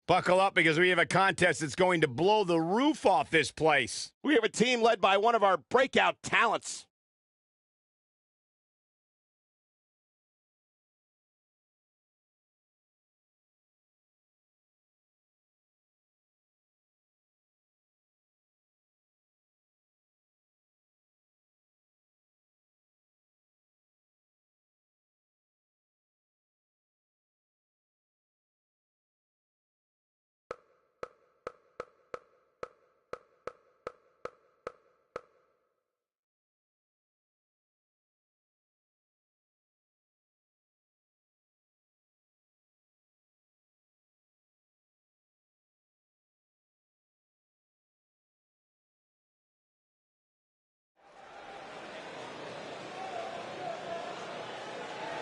Buckle up because we have a contest that's going to blow the roof off this place. We have a team led by one of our breakout talents.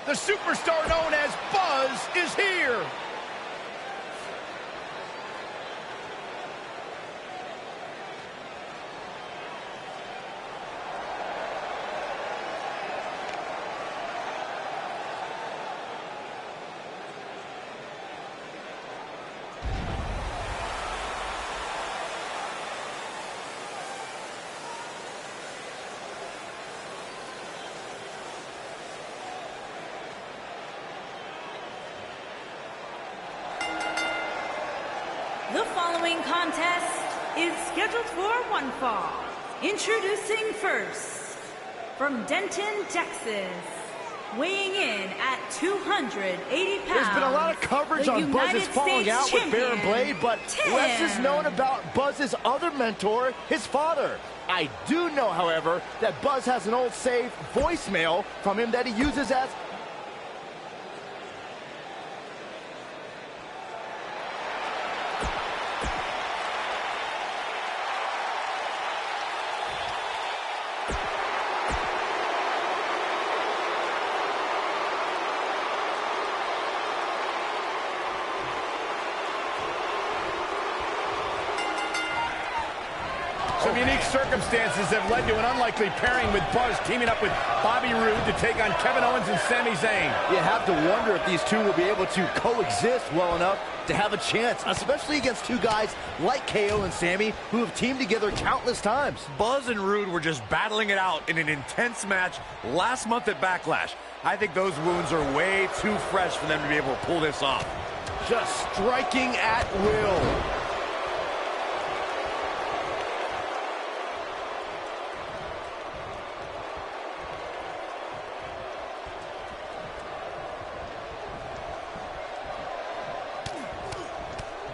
The superstar known as Buzz is here. The following contest is scheduled for one fall. Introducing first, from Denton, Texas, weighing in at 280 pounds. There's been a lot of coverage on Buzz's falling out with Baron Blade, but less is known about Buzz's other mentor, his father. I do know, however, that Buzz has an old save voicemail from him that he uses as... Some unique circumstances have led to an unlikely pairing with Buzz teaming up with Bobby Roode to take on Kevin Owens and Sami Zayn. You have to wonder if these two will be able to coexist well enough to have a chance, especially against two guys like KO and Sami who have teamed together countless times. Buzz and Roode were just battling it out in an intense match last month at Backlash. I think those wounds are way too fresh for them to be able to pull this off. Just striking at will.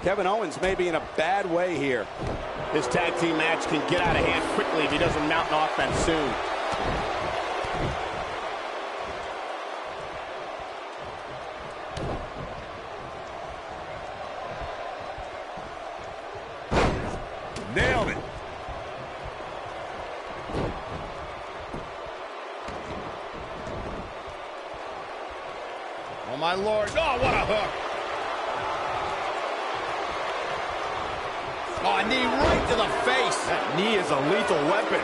Kevin Owens may be in a bad way here. This tag team match can get out of hand quickly if he doesn't mount an offense soon. Nailed it. Oh, my Lord. Oh, what a hook. Oh, a knee right to the face. That knee is a lethal weapon.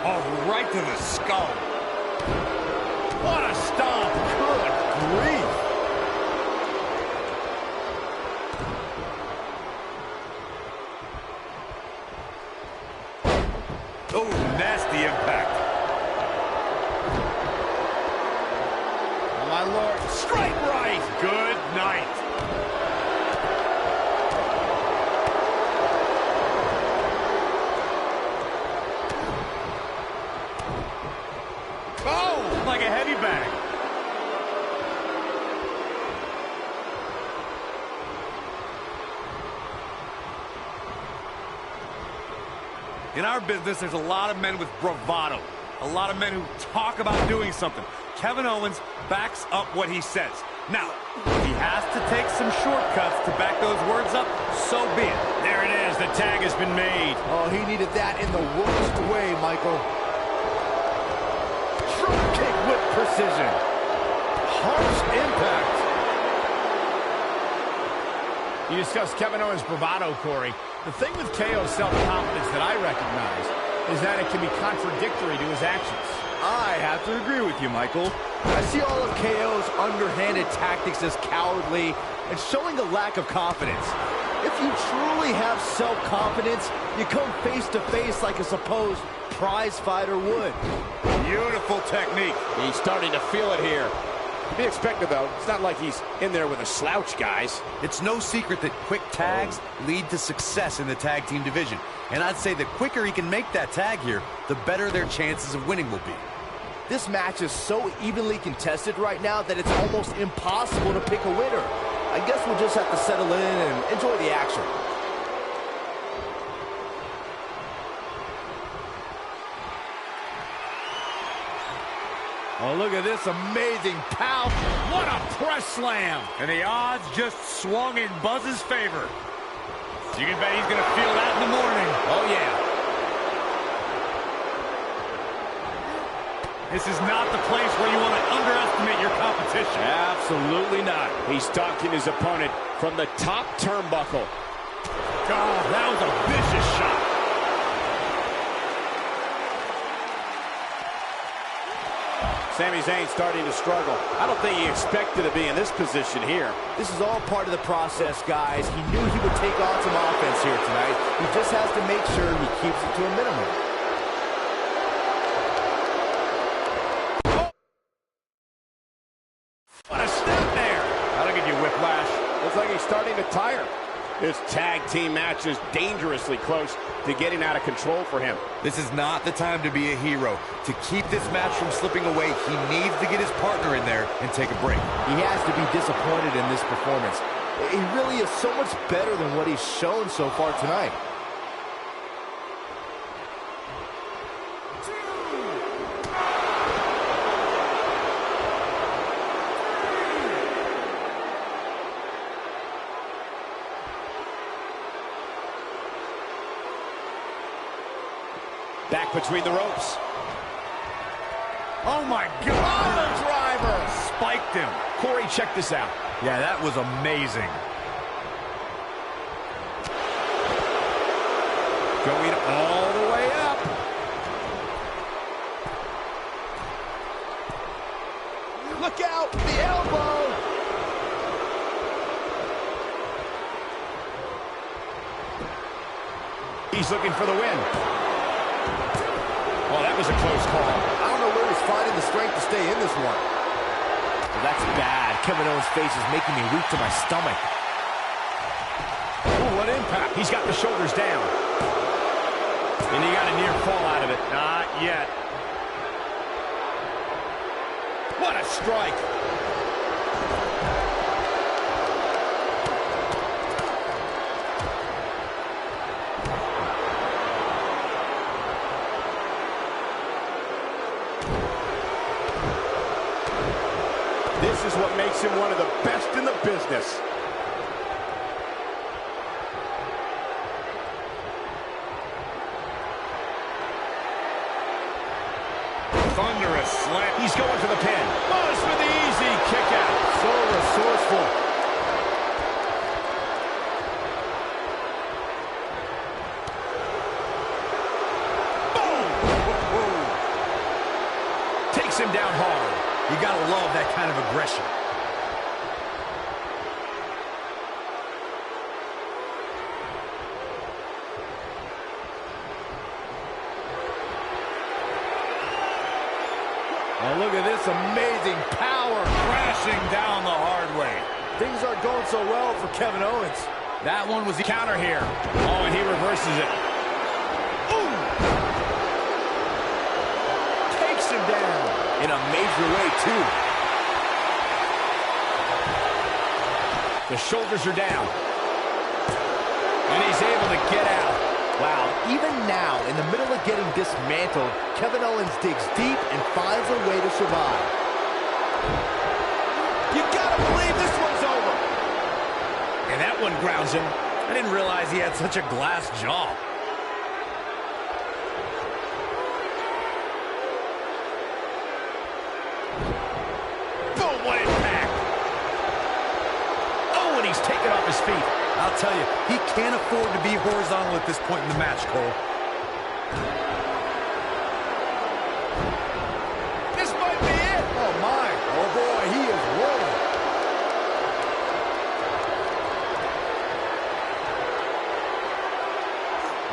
Oh, right to the skull. What a stomp. Good grief. Oh, nasty impact. Oh, my Lord. Straight right. Good night. Oh, like a heavy bag. In our business, there's a lot of men with bravado. A lot of men who talk about doing something. Kevin Owens backs up what he says. Now, if he has to take some shortcuts to back those words up, so be it. There it is. The tag has been made. Oh, he needed that in the worst way, Michael. Drop kick with precision. harsh impact. You discussed Kevin Owens' bravado, Corey. The thing with KO's self-confidence that I recognize is that it can be contradictory to his actions. I have to agree with you, Michael. I see all of KO's underhanded tactics as cowardly and showing a lack of confidence. If you truly have self-confidence, you come face-to-face like a supposed prize fighter would. Beautiful technique. He's starting to feel it here. To be expected, though. It's not like he's in there with a slouch, guys. It's no secret that quick tags lead to success in the tag team division. And I'd say the quicker he can make that tag here, the better their chances of winning will be. This match is so evenly contested right now that it's almost impossible to pick a winner. I guess we'll just have to settle in and enjoy the action. Oh, look at this amazing power. What a press slam. And the odds just swung in Buzz's favor. You can bet he's going to feel that in the morning. Oh, yeah. This is not the place where you want to underestimate your competition. Absolutely not. He's stalking his opponent from the top turnbuckle. God, that was a vicious shot. Sami Zayn starting to struggle. I don't think he expected to be in this position here. This is all part of the process, guys. He knew he would take on some offense here tonight. He just has to make sure he keeps it to a minimum. What a step there. That'll give you whiplash. Looks like he's starting to tire. This tag team match is dangerously close to getting out of control for him. This is not the time to be a hero. To keep this match from slipping away, he needs to get his partner in there and take a break. He has to be disappointed in this performance. He really is so much better than what he's shown so far tonight. Back between the ropes. Oh, my God. Oh, driver. Spiked him. Corey, check this out. Yeah, that was amazing. Going all the way up. Look out! The elbow! He's looking for the win. Well, that was a close call. I don't know where he's finding the strength to stay in this one. Well, that's bad. Kevin Owens' face is making me weak to my stomach. Oh, what impact. He's got the shoulders down. And he got a near fall out of it. Not yet. What a strike. This is what makes him one of the best in the business. Thunderous slam. He's going for the pin. Buzz with the easy kick out. So resourceful. Boom! Takes him down hard. You gotta love that kind of aggression. Oh, look at this amazing power crashing down the hard way. Things aren't going so well for Kevin Owens. That one was the counter here. Oh, and he reverses it. Ooh! Takes him down. In a major way, too. The shoulders are down. And he's able to get out. Wow, even now, in the middle of getting dismantled, Kevin Owens digs deep and finds a way to survive. You gotta believe this one's over. And that one grounds him. I didn't realize he had such a glass jaw. Boom, what impact. Oh, and he's taken off his feet. I'll tell you, he can't afford to be horizontal at this point in the match, Cole. This might be it. Oh, my. Oh, boy, he is rolling.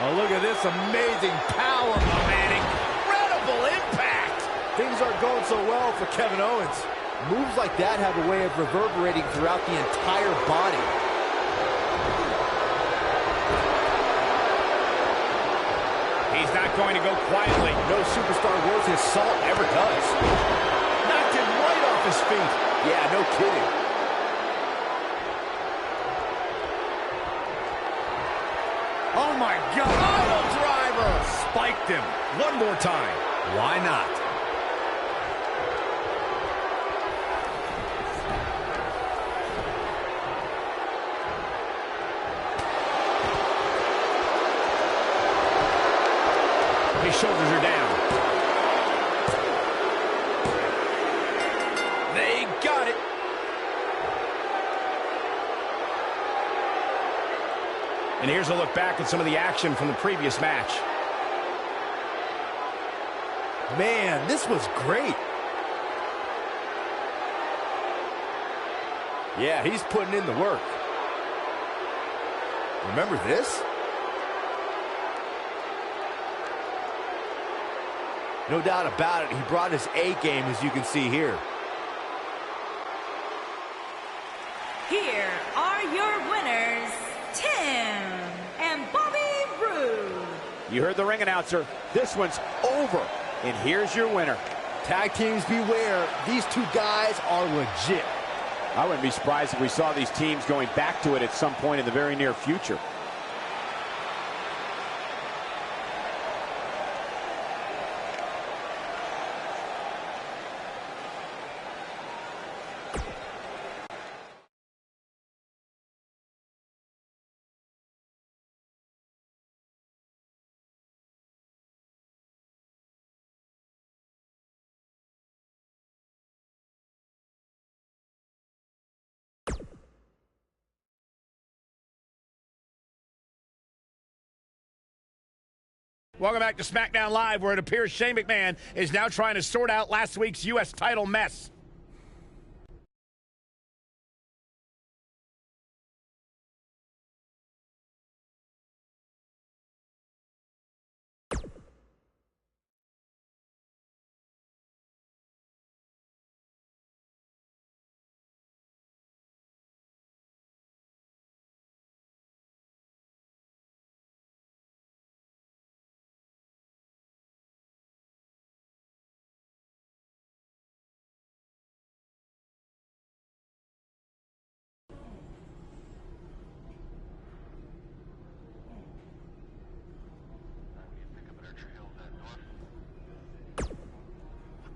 Oh, look at this amazing power, my man. Incredible impact. Things aren't going so well for Kevin Owens. Moves like that have a way of reverberating throughout the entire body. He's not going to go quietly. No superstar worth his salt ever does. Knocked him right off his feet. Yeah, no kidding. Oh, my God. Pile driver. Spiked him. One more time. Why not? His shoulders are down. They got it. And here's a look back at some of the action from the previous match. Man, this was great. Yeah, he's putting in the work. Remember this? No doubt about it, he brought his A game, as you can see here. Here are your winners, Tim and Bobby Roode. You heard the ring announcer. This one's over. And here's your winner. Tag teams beware. These two guys are legit. I wouldn't be surprised if we saw these teams going back to it at some point in the very near future. Welcome back to SmackDown Live, where it appears Shane McMahon is now trying to sort out last week's U.S. title mess.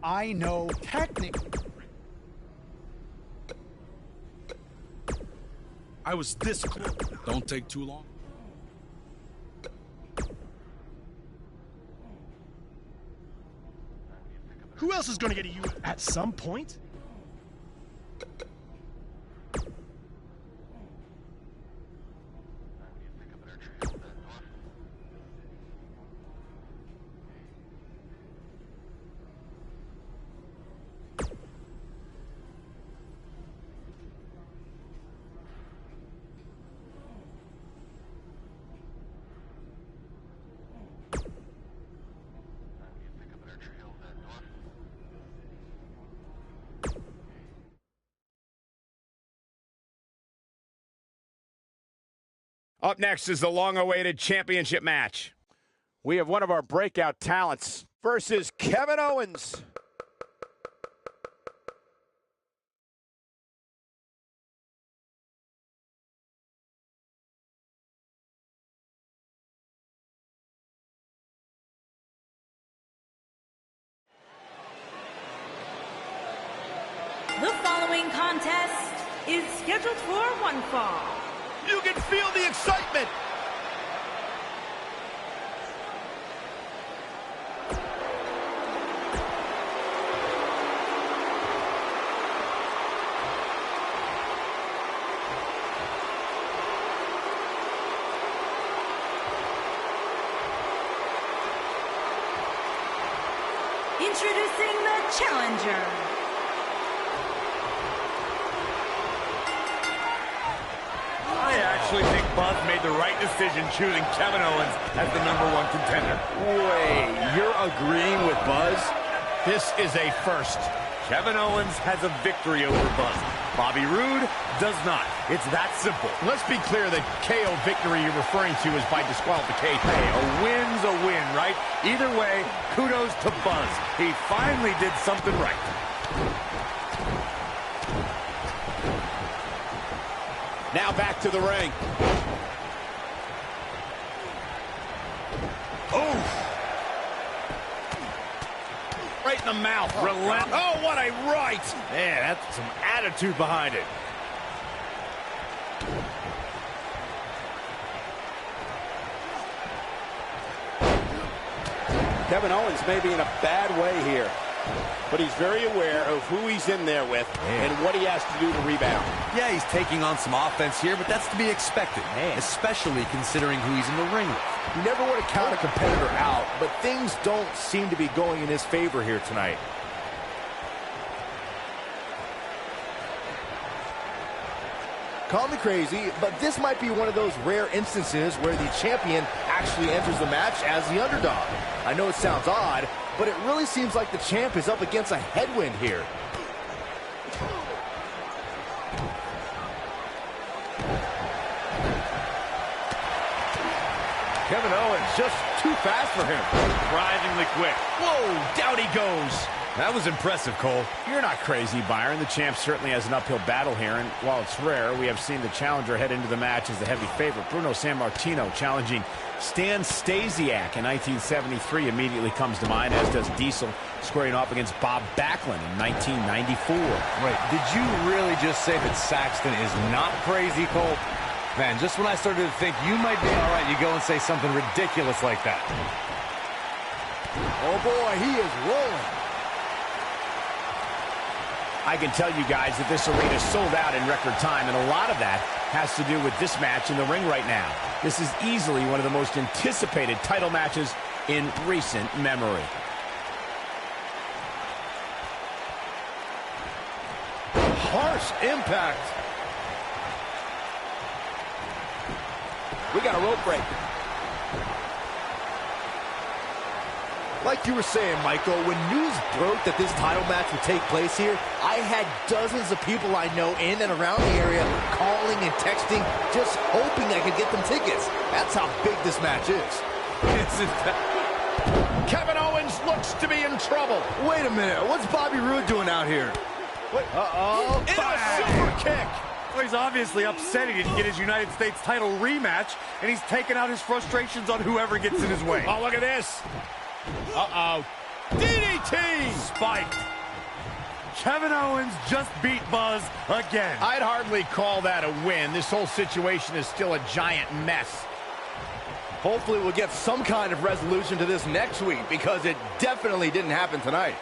I know technically. I was this close. Don't take too long. Who else is going to get a U at some point? Up next is the long-awaited championship match. We have one of our breakout talents versus Kevin Owens. The following contest is scheduled for one fall. You can feel the excitement. Introducing the challenger. I actually think Buzz made the right decision choosing Kevin Owens as the #1 contender. Wait, you're agreeing with Buzz? This is a first. Kevin Owens has a victory over Buzz. Bobby Roode does not. It's that simple. Let's be clear, the KO victory you're referring to is by disqualification. Hey, a win's a win, right? Either way, kudos to Buzz. He finally did something right. Now back to the ring. Oh! Right in the mouth. Relent. Oh, what a right. Man, that's some attitude behind it. Kevin Owens may be in a bad way here, but he's very aware of who he's in there with and what he has to do to rebound. Yeah, he's taking on some offense here, but that's to be expected, especially considering who he's in the ring with. You never want to count a competitor out, but things don't seem to be going in his favor here tonight. Call me crazy, but this might be one of those rare instances where the champion actually enters the match as the underdog. I know it sounds odd, but it really seems like the champ is up against a headwind here. Kevin Owens just too fast for him. Surprisingly quick. Whoa, down he goes. That was impressive, Cole. You're not crazy, Byron. The champ certainly has an uphill battle here, and while it's rare, we have seen the challenger head into the match as the heavy favorite. Bruno Sammartino challenging Stan Stasiak in 1973 immediately comes to mind, as does Diesel squaring off against Bob Backlund in 1994. Wait, did you really just say that Saxton is not crazy, Cole? Man, just when I started to think you might be all right, you go and say something ridiculous like that. Oh boy, he is rolling. I can tell you guys that this arena sold out in record time, and a lot of that has to do with this match in the ring right now. This is easily one of the most anticipated title matches in recent memory. Harsh impact. We got a rope break. Like you were saying, Michael, when news broke that this title match would take place here, I had dozens of people I know in and around the area calling and texting, just hoping I could get them tickets. That's how big this match is. Kevin Owens looks to be in trouble. Wait a minute, what's Bobby Roode doing out here? Uh-oh. Into a super kick. Well, he's obviously upset he didn't get his United States title rematch, and he's taking out his frustrations on whoever gets in his way. Oh, look at this. Uh-oh. DDT! Spiked. Kevin Owens just beat Buzz again. I'd hardly call that a win. This whole situation is still a giant mess. Hopefully we'll get some kind of resolution to this next week, because it definitely didn't happen tonight.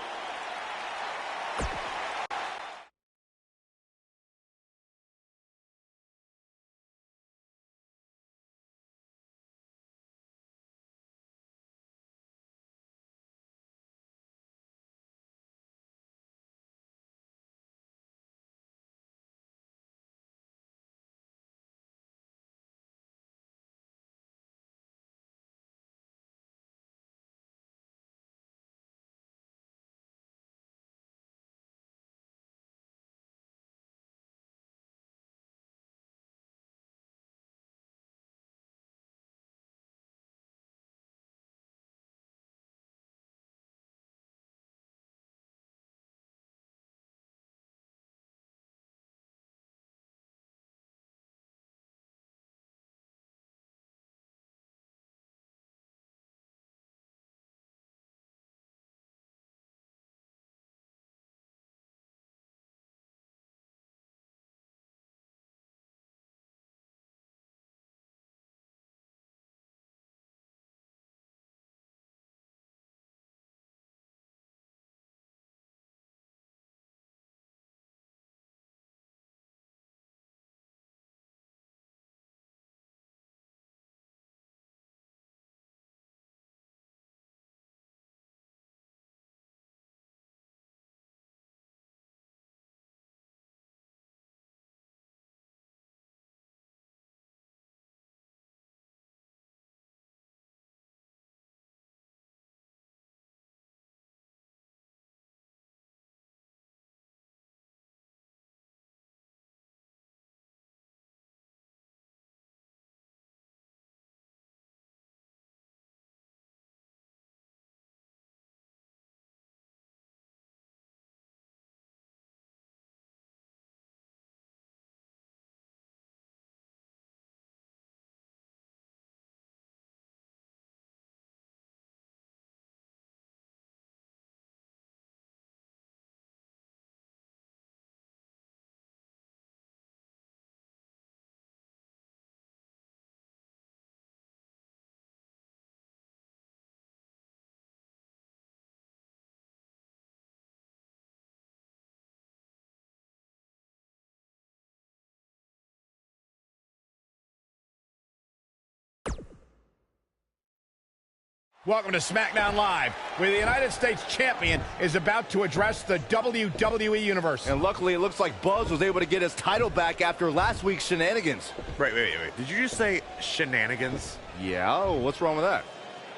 Welcome to SmackDown Live, where the United States Champion is about to address the WWE Universe. And luckily, it looks like Buzz was able to get his title back after last week's shenanigans. Wait. Did you just say shenanigans? Yeah, what's wrong with that?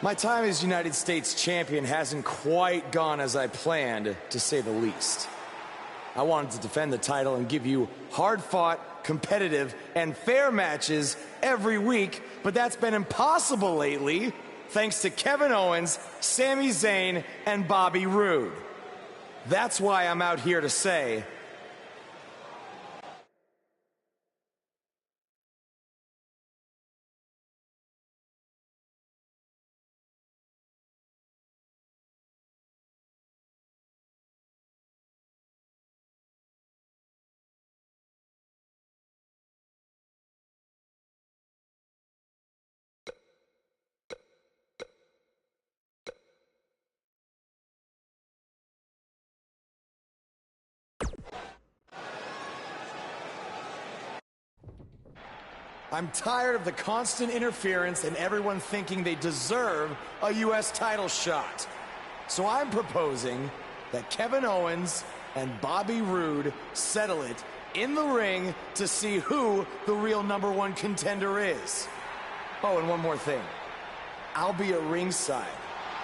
My time as United States Champion hasn't quite gone as I planned, to say the least. I wanted to defend the title and give you hard-fought, competitive, and fair matches every week, but that's been impossible lately, thanks to Kevin Owens, Sami Zayn, and Bobby Roode. That's why I'm out here to say, I'm tired of the constant interference and everyone thinking they deserve a U.S. title shot. So I'm proposing that Kevin Owens and Bobby Roode settle it in the ring to see who the real #1 contender is. Oh, and one more thing. I'll be at ringside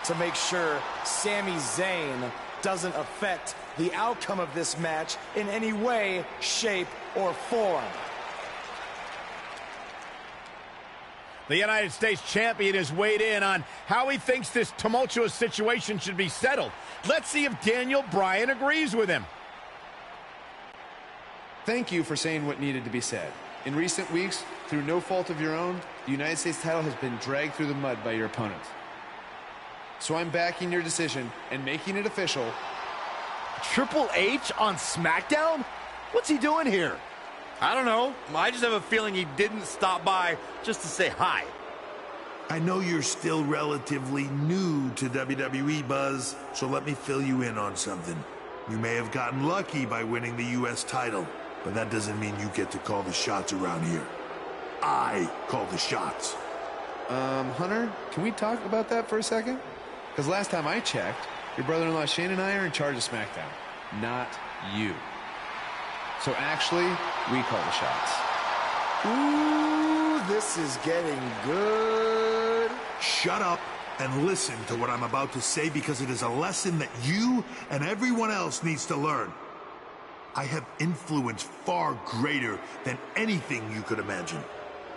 to make sure Sami Zayn doesn't affect the outcome of this match in any way, shape, or form. The United States Champion has weighed in on how he thinks this tumultuous situation should be settled. Let's see if Daniel Bryan agrees with him. Thank you for saying what needed to be said. In recent weeks, through no fault of your own, the United States title has been dragged through the mud by your opponent. So I'm backing your decision and making it official. Triple H on SmackDown? What's he doing here? I don't know. I just have a feeling he didn't stop by just to say hi. I know you're still relatively new to WWE, Buzz, so let me fill you in on something. You may have gotten lucky by winning the U.S. title, but that doesn't mean you get to call the shots around here. I call the shots. Hunter, can we talk about that for a second? Because last time I checked, your brother-in-law Shane and I are in charge of SmackDown, not you. So actually, we call the shots. Ooh, this is getting good. Shut up and listen to what I'm about to say, because it is a lesson that you and everyone else needs to learn. I have influence far greater than anything you could imagine.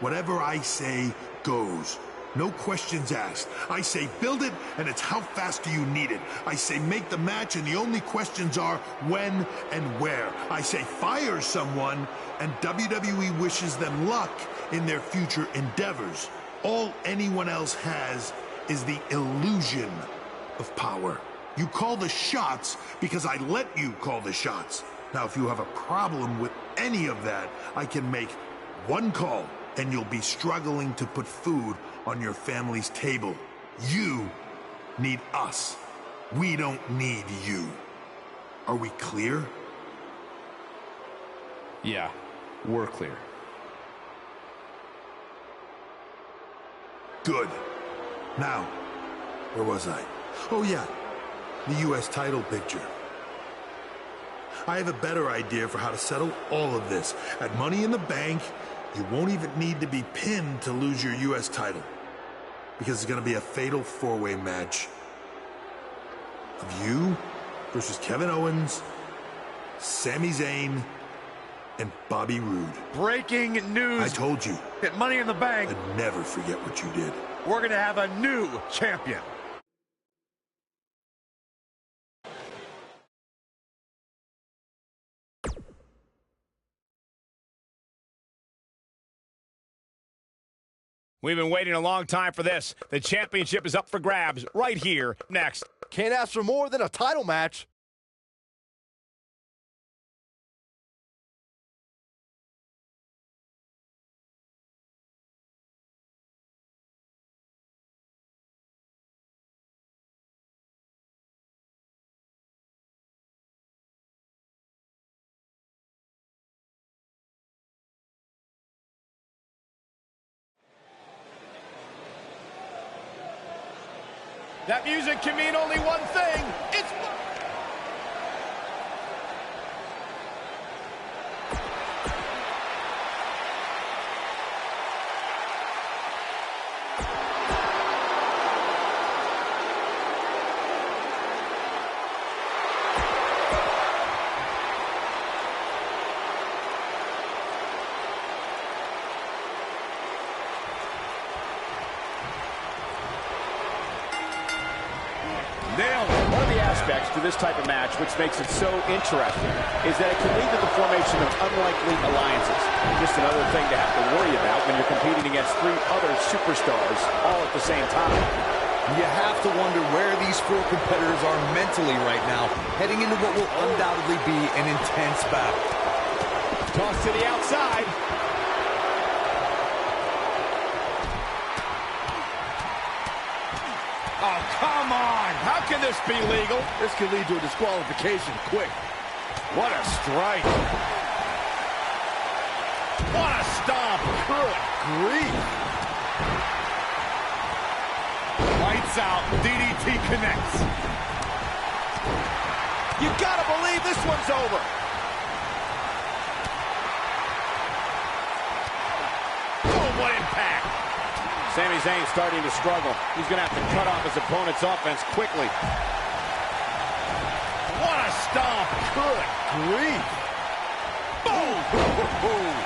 Whatever I say goes. No questions asked. I say build it, and it's how fast do you need it. I say make the match, and the only questions are when and where. I say fire someone, and WWE wishes them luck in their future endeavors. All anyone else has is the illusion of power. You call the shots because I let you call the shots. Now, if you have a problem with any of that, I can make one call, and you'll be struggling to put food on your family's table. You need us. We don't need you. Are we clear? Yeah, we're clear. Good. Now, where was I? Oh yeah, the U.S. title picture. I have a better idea for how to settle all of this. At Money in the Bank, you won't even need to be pinned to lose your U.S. title, because it's going to be a fatal four-way match of you versus Kevin Owens, Sami Zayn, and Bobby Roode. Breaking news. I told you. At Money in the Bank, I'd never forget what you did. we're going to have a new champion. We've been waiting a long time for this. The championship is up for grabs right here, next. Can't ask for more than a title match. That music can mean only one thing. It's... One of the aspects to this type of match which makes it so interesting is that it can lead to the formation of unlikely alliances. Just another thing to have to worry about when you're competing against 3 other superstars all at the same time. You have to wonder where these 4 competitors are mentally right now, heading into what will undoubtedly be an intense battle. Toss to the outside. Oh, come on! How can this be legal? This could lead to a disqualification quick. What a strike. What a stomp. Good grief. Lights out. DDT connects. You gotta believe this one's over. Oh, what impact. Sami Zayn starting to struggle. He's going to have to cut off his opponent's offense quickly. What a stomp. Good grief. Boom.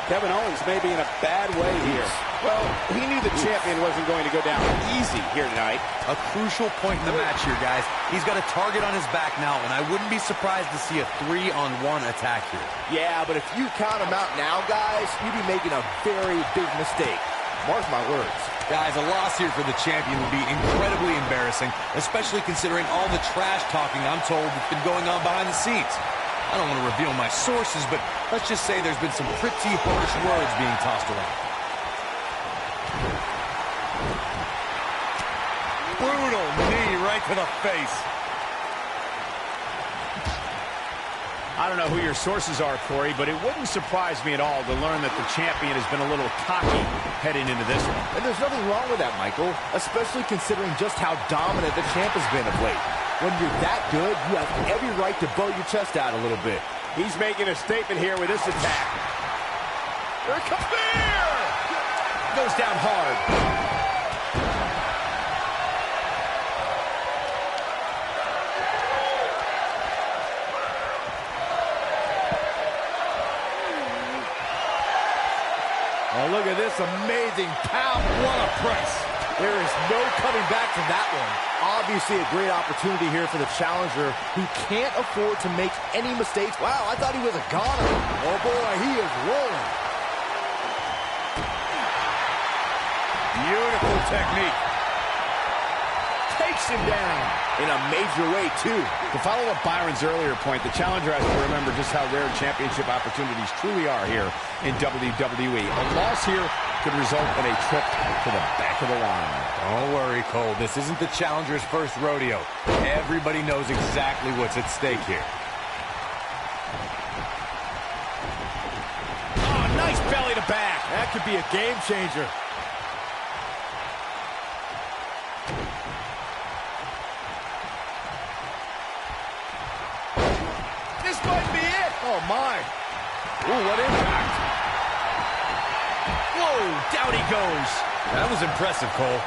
Kevin Owens may be in a bad way here. Well, he knew the champion wasn't going to go down easy here tonight. A crucial point in the match here, guys. He's got a target on his back now, and I wouldn't be surprised to see a 3-on-1 attack here. Yeah, but if you count him out now, guys, you'd be making a very big mistake. Mark my words. Guys, a loss here for the champion would be incredibly embarrassing, especially considering all the trash talking I'm told that's been going on behind the scenes. I don't want to reveal my sources, but let's just say there's been some pretty harsh words being tossed around. Brutal knee right to the face. I don't know who your sources are, Corey, but it wouldn't surprise me at all to learn that the champion has been a little cocky heading into this one. And there's nothing wrong with that, Michael, especially considering just how dominant the champ has been of late. When you're that good, you have every right to bow your chest out a little bit. He's making a statement here with this attack. Here comes Spear! Goes down hard. Oh, look at this amazing power. What a press. There is no coming back from that one. Obviously a great opportunity here for the challenger who can't afford to make any mistakes. Wow, I thought he was a goner. Oh boy, he is rolling. Beautiful technique. Takes him down in a major way, too. To follow up Byron's earlier point, the challenger has to remember just how rare championship opportunities truly are here in WWE. A loss here could result in a trip to the back of the line. Don't worry, Cole. This isn't the challenger's first rodeo. Everybody knows exactly what's at stake here. Oh, nice belly to back. That could be a game changer. This might be it. Oh, my. Ooh, what impact. Whoa, down he goes. That was impressive, Cole.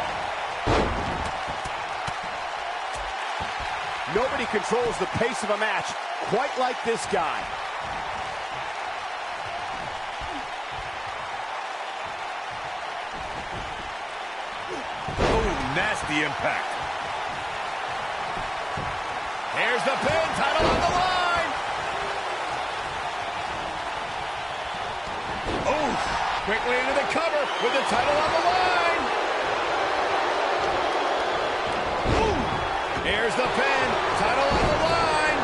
Nobody controls the pace of a match quite like this guy. Oh, nasty impact. Here's the pin, title on the line. Oh, quickly into the cover with the title on the line. Ooh. Here's the pin, title on the line.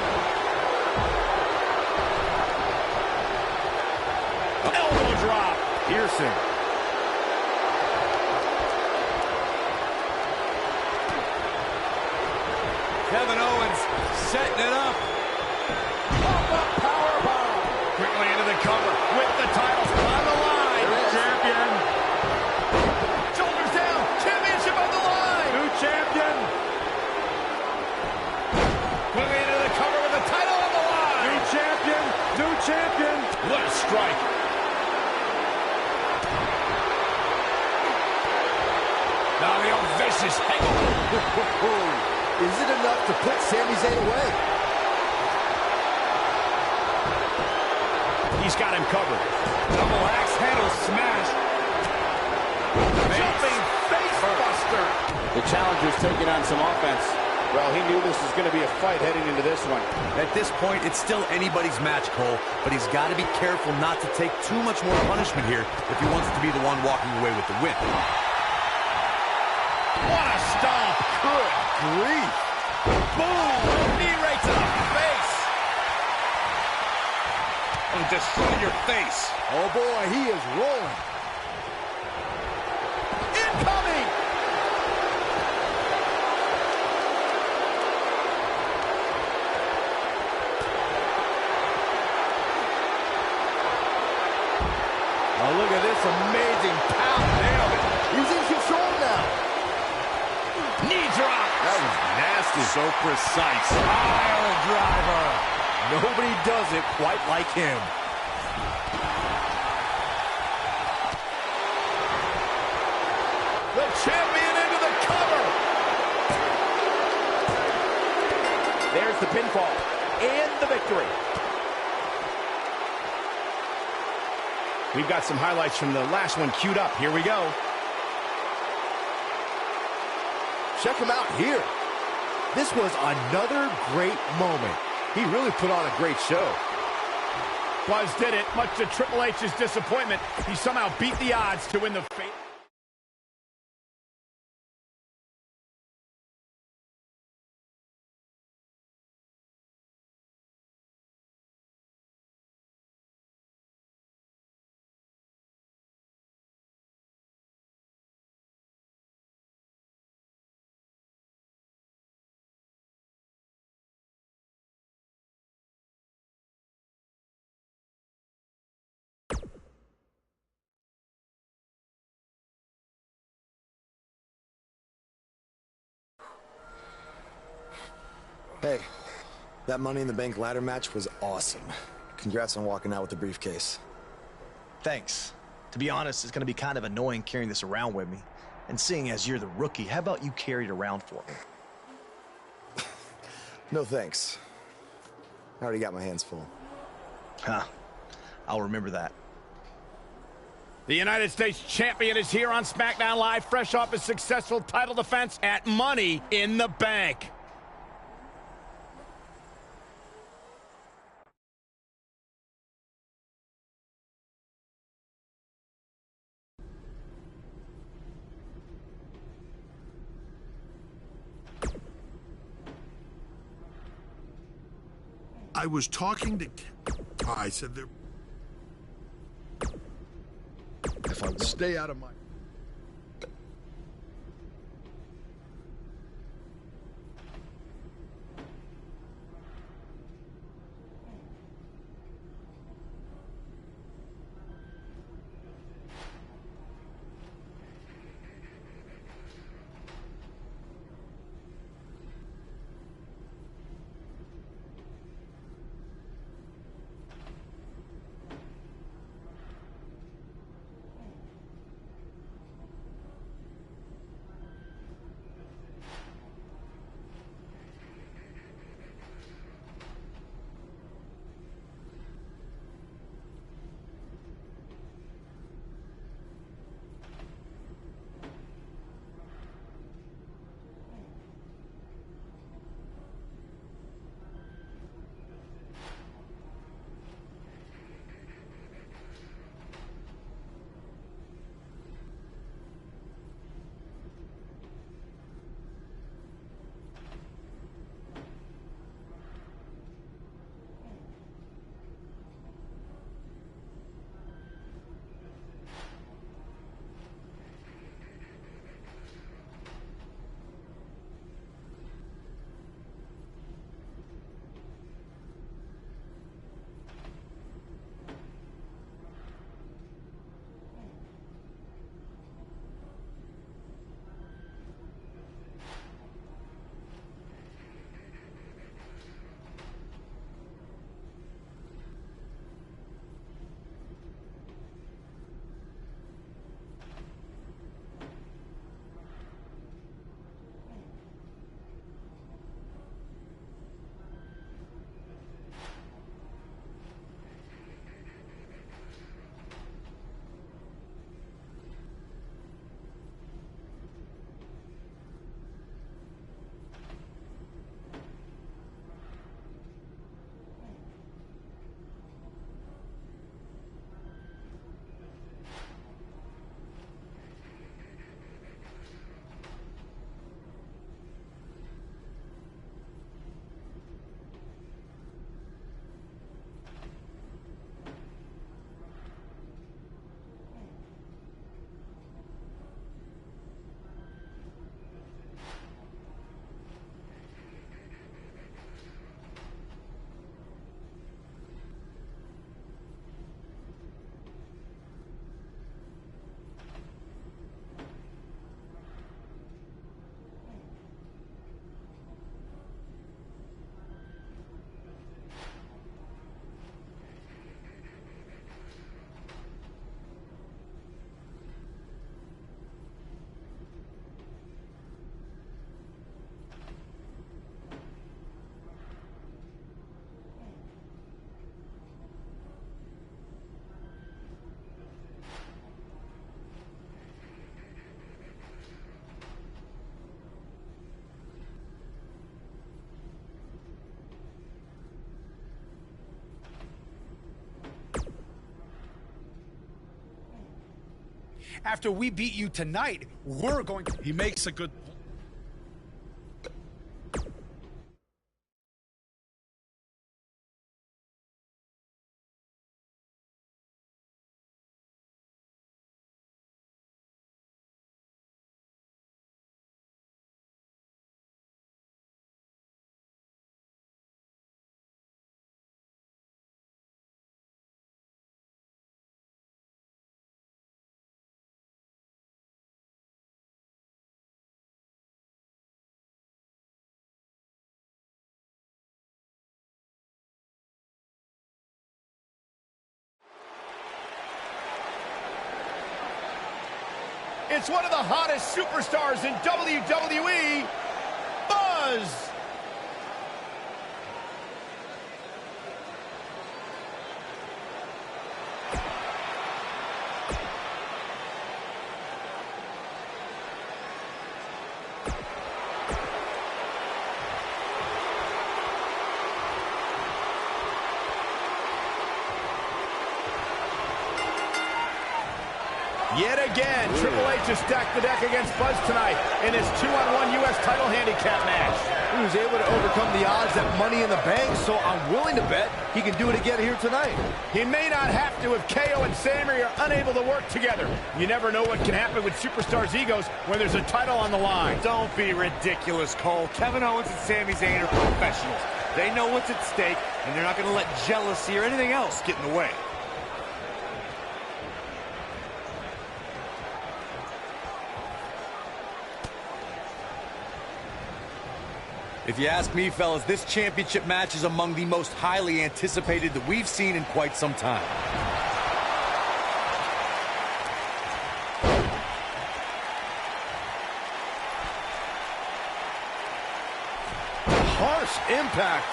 Elbow drop. Piercing. Kevin Owens setting it up. Pop-up powerbomb. Quickly into the cover with the title on the line. Champion. Shoulders down. Championship on the line. New champion. champion. What a strike. Now the old vicious angle. Is it enough to put Sami Zayn away? He's got him covered. Double axe handle smash. Jumping face buster. The challenger's taking on some offense. Well, he knew this was going to be a fight heading into this one. At this point, it's still anybody's match, Cole, but he's got to be careful not to take too much more punishment here if he wants to be the one walking away with the win. What a stomp. Good grief. Boom. Knee right to the face. And destroy your face. Oh, boy, he is rolling. Incoming. Oh, look at this amazing power. Nailed it. He's in control now. Knee drop. That was nasty. So precise. Pile driver. Nobody does it quite like him. The champion into the cover. There's the pinfall and the victory. We've got some highlights from the last one queued up. Here we go. Check him out here. This was another great moment. He really put on a great show. Buzz did it, much to Triple H's disappointment. He somehow beat the odds to win the fate. Hey, that Money in the Bank ladder match was awesome. Congrats on walking out with the briefcase. Thanks. To be honest, it's going to be kind of annoying carrying this around with me. And seeing as you're the rookie, how about you carry it around for me? No thanks. I already got my hands full. Huh. I'll remember that. The United States champion is here on SmackDown Live, fresh off his successful title defense at Money in the Bank. I was talking to... I said there... If I Stay out of my... After we beat you tonight, we're going to... He makes a good... It's one of the hottest superstars in WWE, Buzz. Yet again, Triple H has stacked the deck against Buzz tonight in his 2-on-1 U.S. title handicap match. He was able to overcome the odds at Money in the Bank, so I'm willing to bet he can do it again here tonight. He may not have to if KO and Sami are unable to work together. You never know what can happen with superstars' egos when there's a title on the line. Don't be ridiculous, Cole. Kevin Owens and Sami Zayn are professionals. They know what's at stake, and they're not going to let jealousy or anything else get in the way. If you ask me, fellas, this championship match is among the most highly anticipated that we've seen in quite some time. Harsh impact.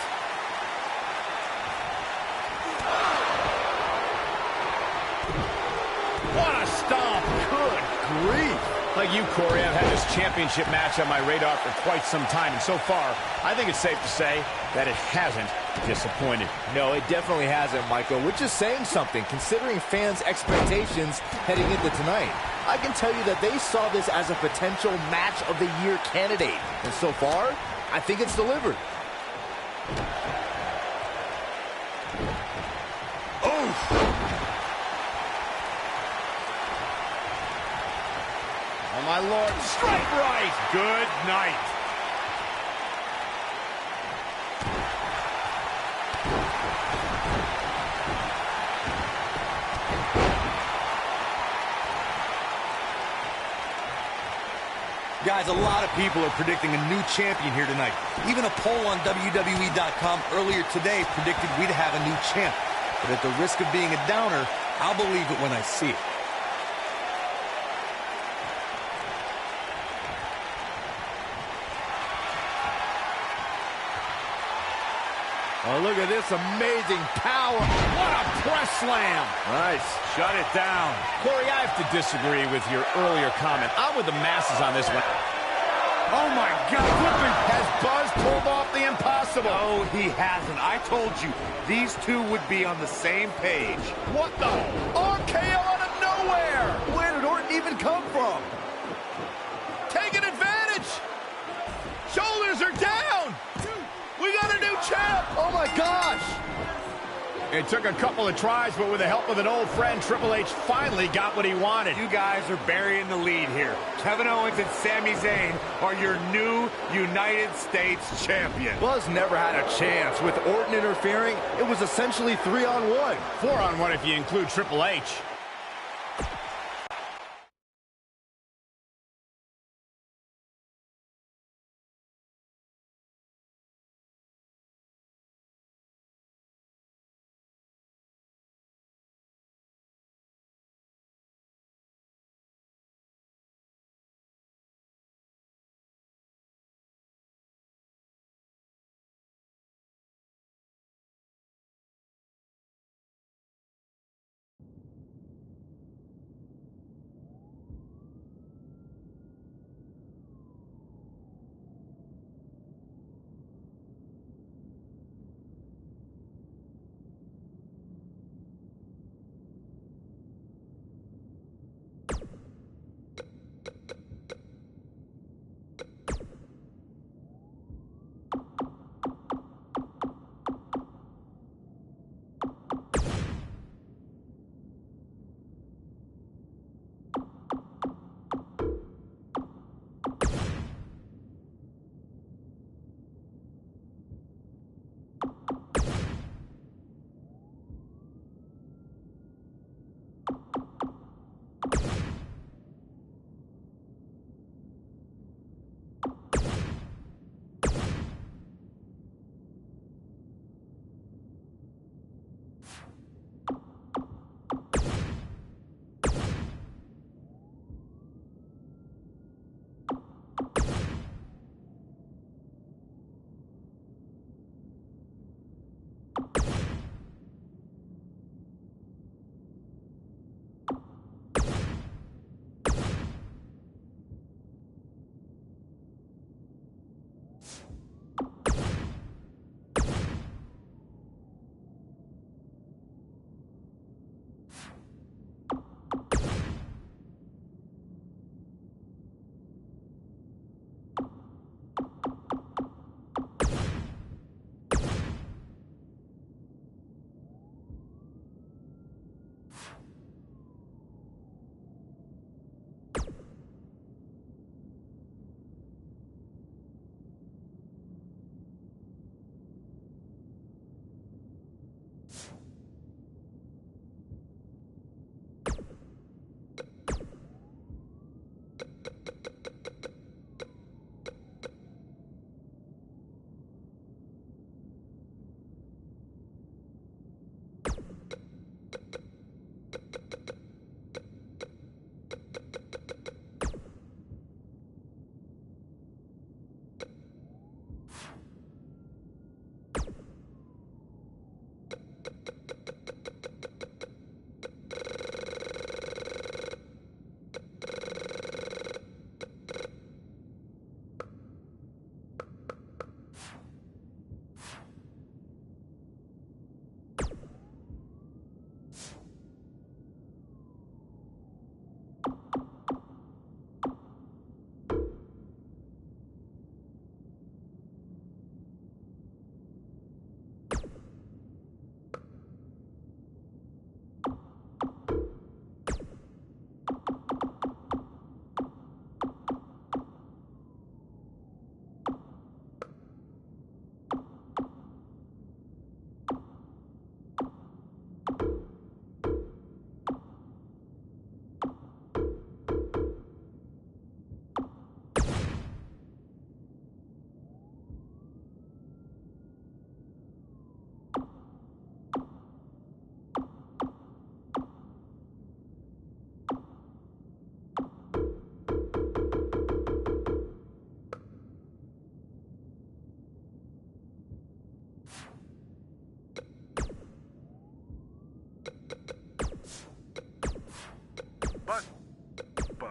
What a stomp. Good grief. Like you, Corey, I've had this championship match on my radar for quite some time, and so far, I think it's safe to say that it hasn't disappointed. No, it definitely hasn't, Michael, which is saying something, considering fans' expectations heading into tonight. I can tell you that they saw this as a potential match of the year candidate, and so far, I think it's delivered. Oh, my Lord, strike right. Good night. Guys, a lot of people are predicting a new champion here tonight. Even a poll on WWE.com earlier today predicted we'd have a new champ. But at the risk of being a downer, I'll believe it when I see it. Oh, look at this amazing power. What a press slam. Nice. Shut it down. Corey, I have to disagree with your earlier comment. I'm with the masses on this one. Oh, my God. Has Buzz pulled off the impossible? No, he hasn't. I told you, these two would be on the same page. What the? RKO out of nowhere. Where did Orton even come from? Taking advantage. Shoulders are down. We got a new champ. Oh, my gosh. It took a couple of tries, but with the help of an old friend, Triple H finally got what he wanted. You guys are burying the lead here. Kevin Owens and Sami Zayn are your new United States champion. Buzz never had a chance. With Orton interfering, it was essentially 3-on-1. 4-on-1 if you include Triple H.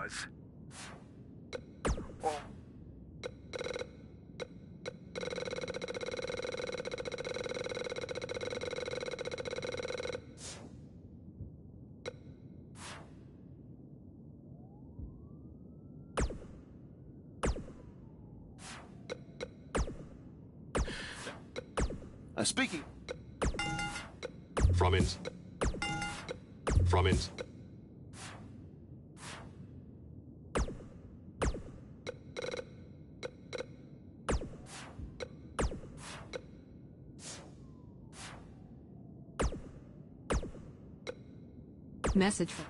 Buzz. Oh. Speaking. From it. Message from.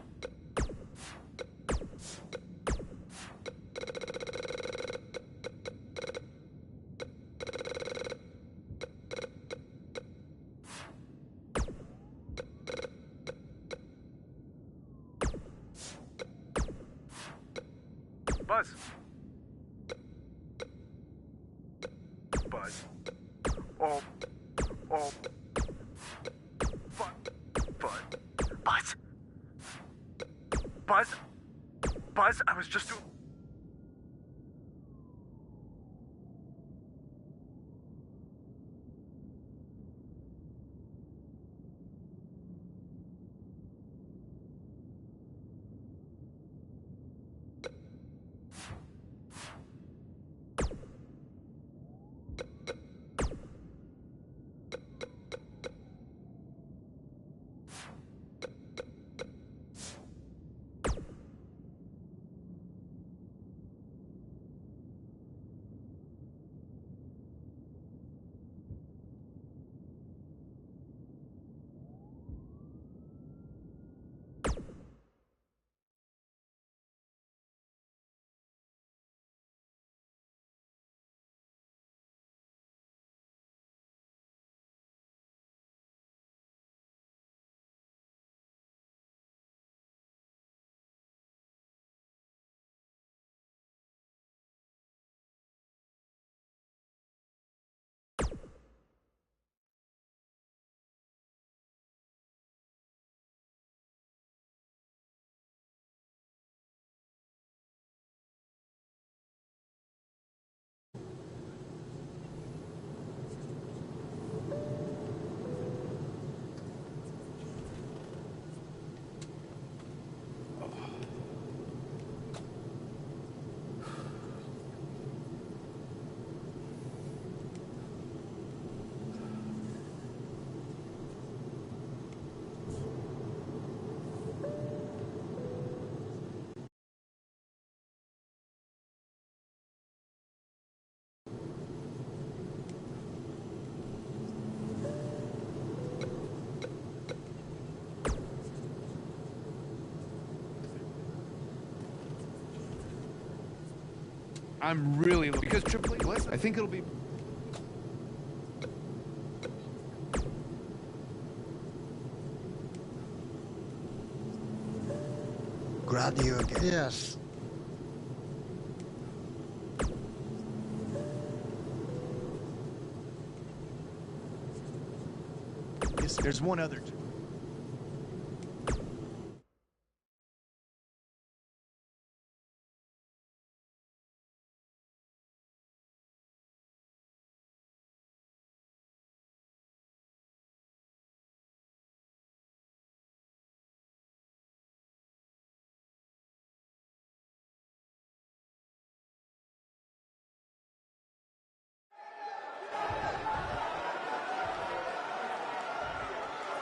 Buzz. Buzz. Oh. Oh. Buzz. Buzz. Buzz. Buzz, I was just doing... I'm really looking because Triple H, I think it'll be. Grab you again. Yes. Yes, there's one other.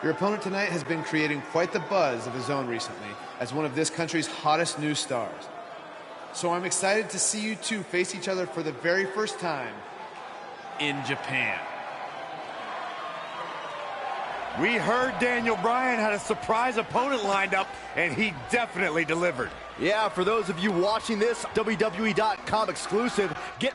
Your opponent tonight has been creating quite the buzz of his own recently as one of this country's hottest new stars. So I'm excited to see you two face each other for the very first time in Japan. We heard Daniel Bryan had a surprise opponent lined up, and he definitely delivered. Yeah, for those of you watching this WWE.com exclusive, get...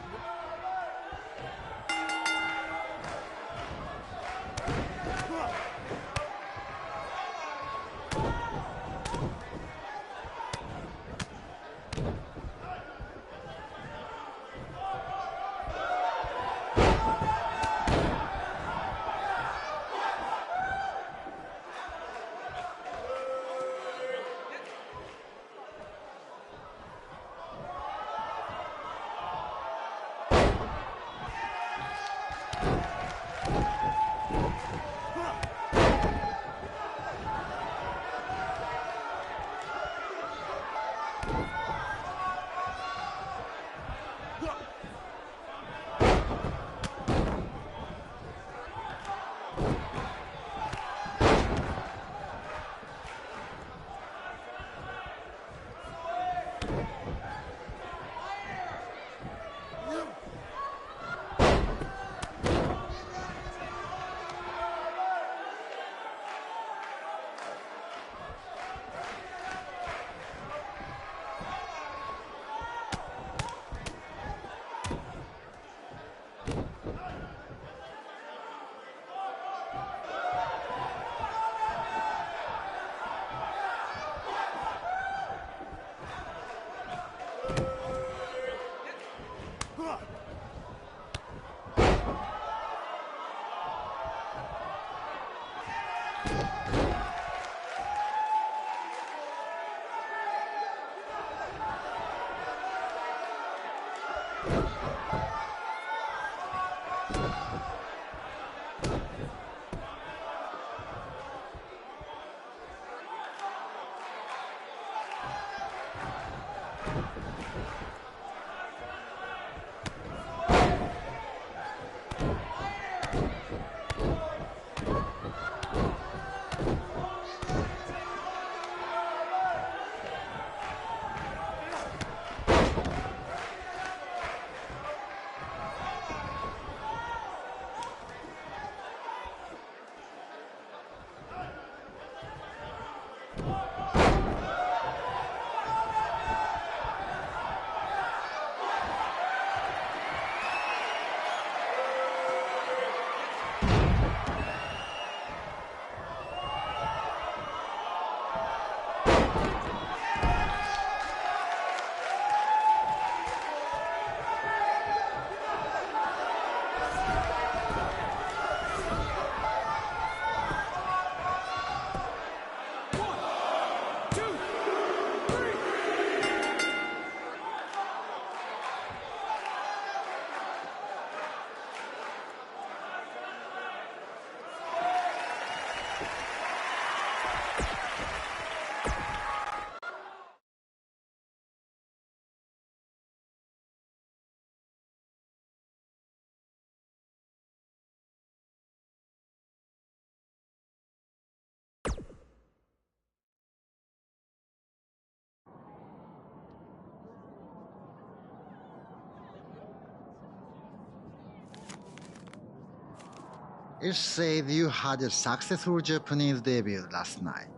It said you had a successful Japanese debut last night.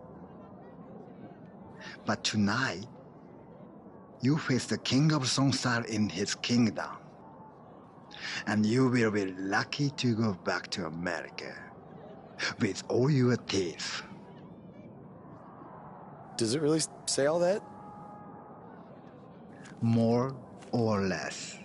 But tonight, you face the king of songstyle in his kingdom. And you will be lucky to go back to America with all your teeth. Does it really say all that? More or less.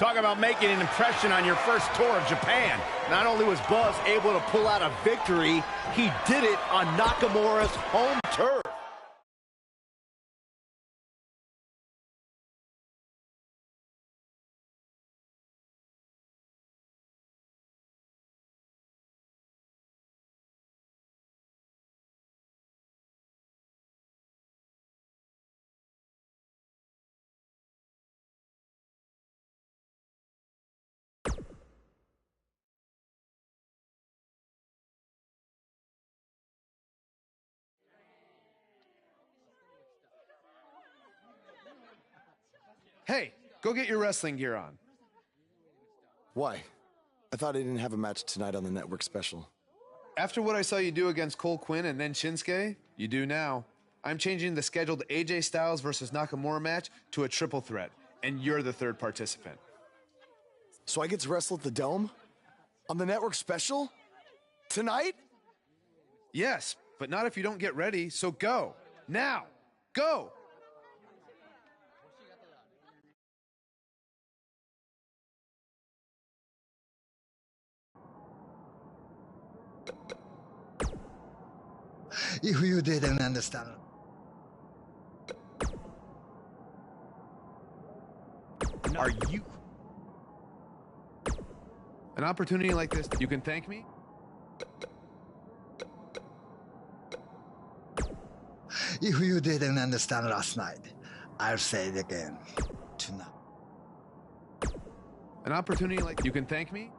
Talk about making an impression on your first tour of Japan. Not only was Buzz able to pull out a victory, he did it on Nakamura's home turf. Hey, go get your wrestling gear on. Why? I thought I didn't have a match tonight on the network special. After what I saw you do against Cole Quinn and then Shinsuke, you do now. I'm changing the scheduled AJ Styles versus Nakamura match to a triple threat, and you're the third participant. So I get to wrestle at the Dome? On the network special? Tonight? Yes, but not if you don't get ready, so go. Now! Go! If you didn't understand. Are you... An opportunity like this, you can thank me? If you didn't understand last night, I'll say it again tonight. An opportunity like... You can thank me?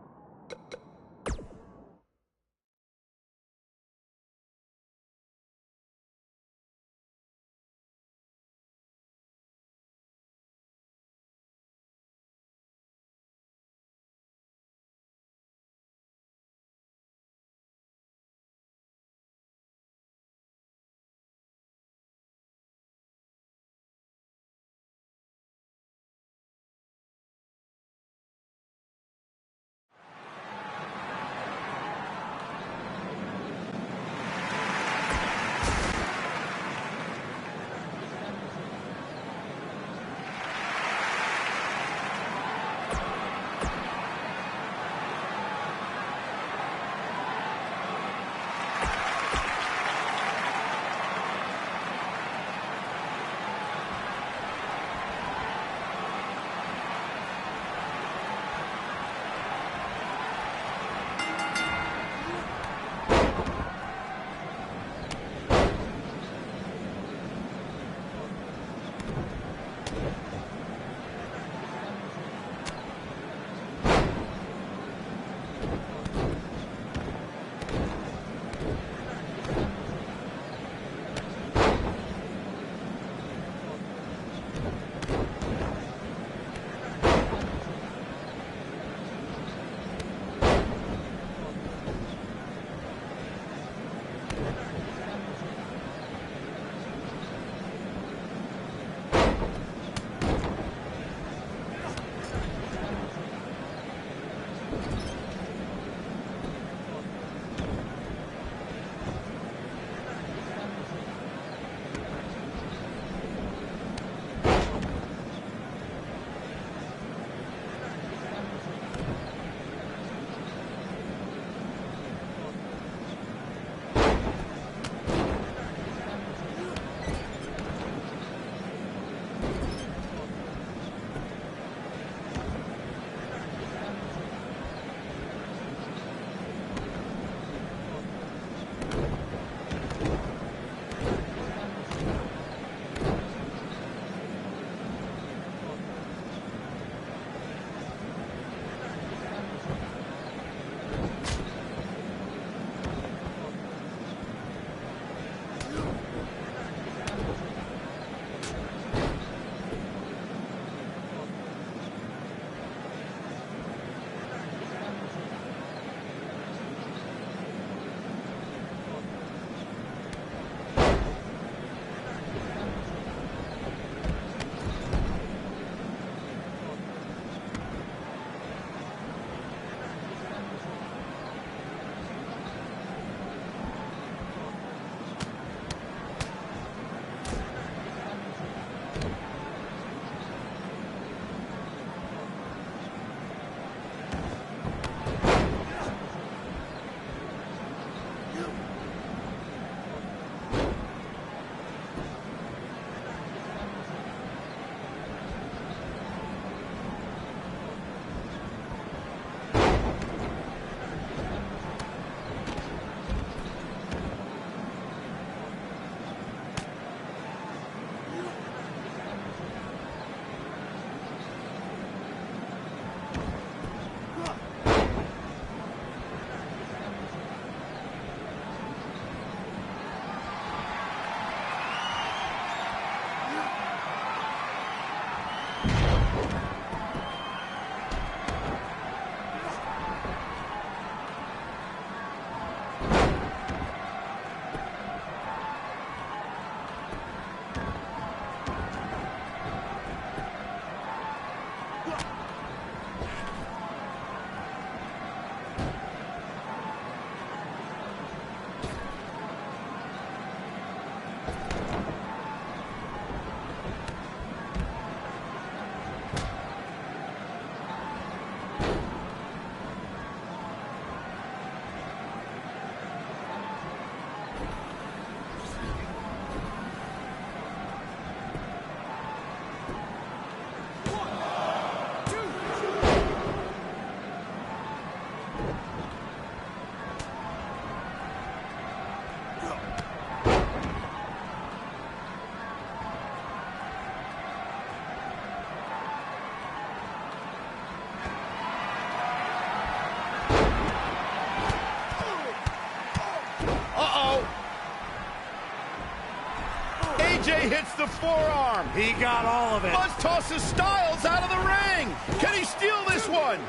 forearm. He got all of it. Buzz tosses Styles out of the ring. Can he steal this one?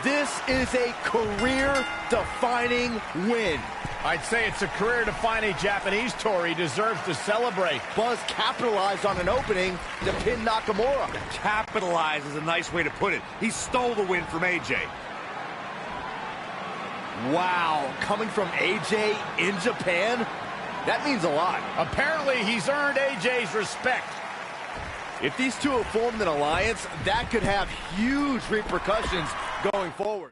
This is a career-defining win. I'd say it's a career-defining Japanese tour. He deserves to celebrate. Buzz capitalized on an opening to pin Nakamura. Capitalize is a nice way to put it. He stole the win from AJ. Wow, coming from AJ in Japan? That means a lot. Apparently, he's earned AJ's respect. If these two have formed an alliance, that could have huge repercussions going forward.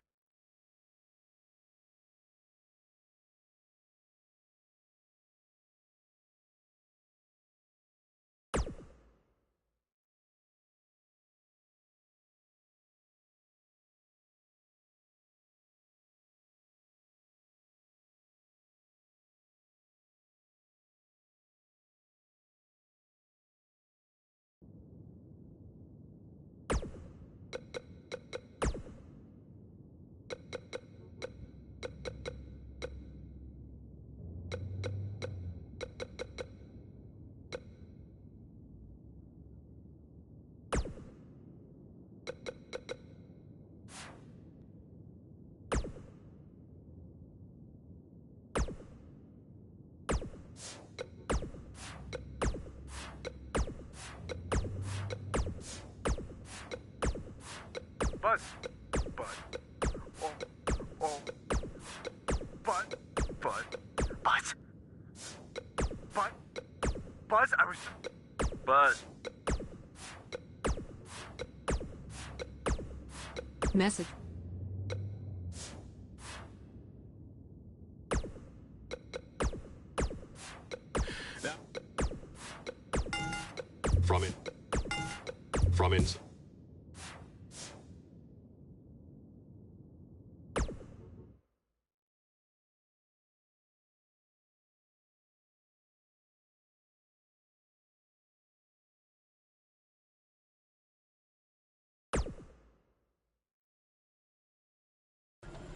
Buzz. Buzz. Oh. Buzz. Buzz. Buzz. Buzz. Buzz, I was... Buzz. Message. From inside.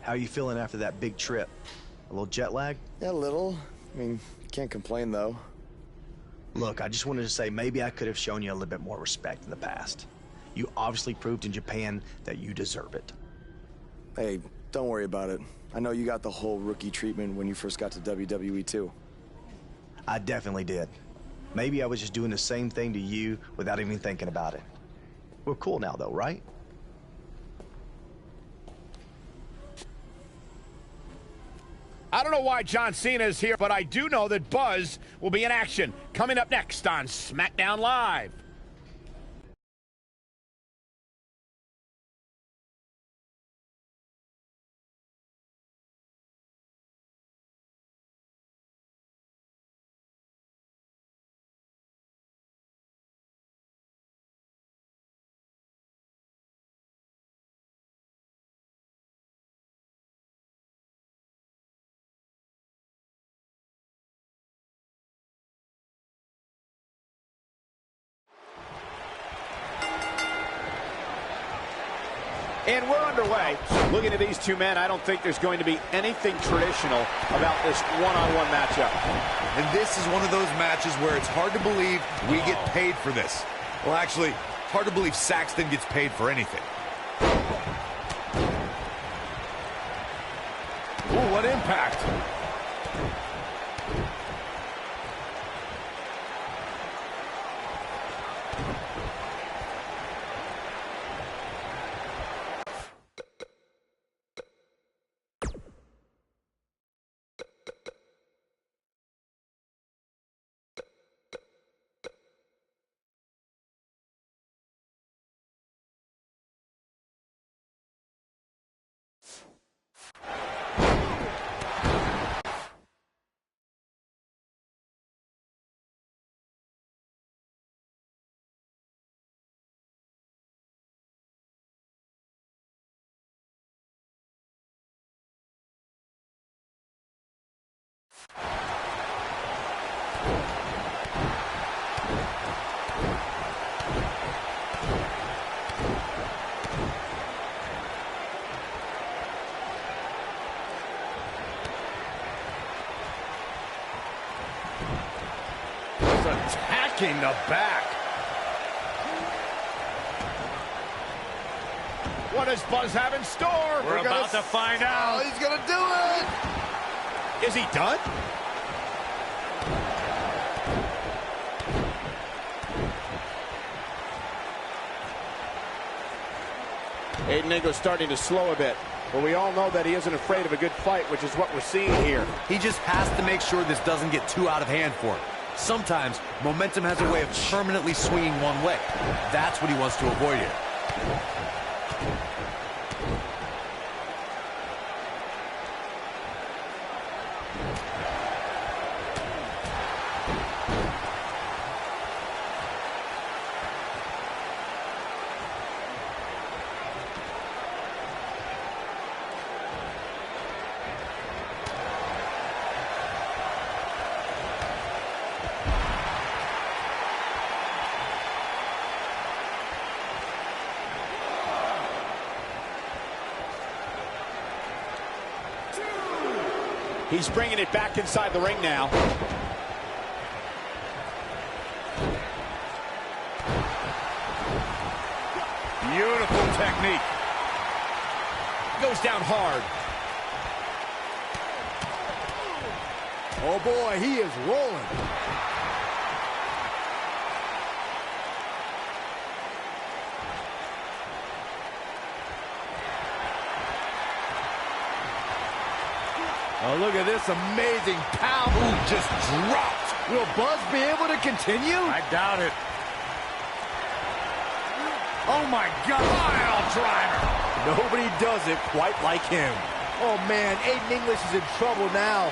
How are you feeling after that big trip? A little jet lag? Yeah, a little. I mean, can't complain, though. Look, I just wanted to say maybe I could have shown you a little bit more respect in the past. You obviously proved in Japan that you deserve it. Hey, don't worry about it. I know you got the whole rookie treatment when you first got to WWE, too. I definitely did. Maybe I was just doing the same thing to you without even thinking about it. We're cool now, though, right? I don't know why John Cena is here, but I do know that Buzz will be in action coming up next on SmackDown Live. And we're underway. Looking at these two men, I don't think there's going to be anything traditional about this one-on-one matchup. And this is one of those matches where it's hard to believe we get paid for this. Well, actually, hard to believe Saxton gets paid for anything. Ooh, what impact. working the back. What does Buzz have in store? We're about to find out. Oh, he's going to do it. Is he done? Aiden English starting to slow a bit. But we all know that he isn't afraid of a good fight, which is what we're seeing here. He just has to make sure this doesn't get too out of hand for him. Sometimes momentum has a way of permanently swinging one way. That's what he wants to avoid here. He's bringing it back inside the ring now. Beautiful technique. Goes down hard. Oh, boy, he is rolling. Oh, look at this amazing power. Ooh, just dropped. Will Buzz be able to continue? I doubt it. Oh, my God. Pile driver. Nobody does it quite like him. Oh, man, Aiden English is in trouble now.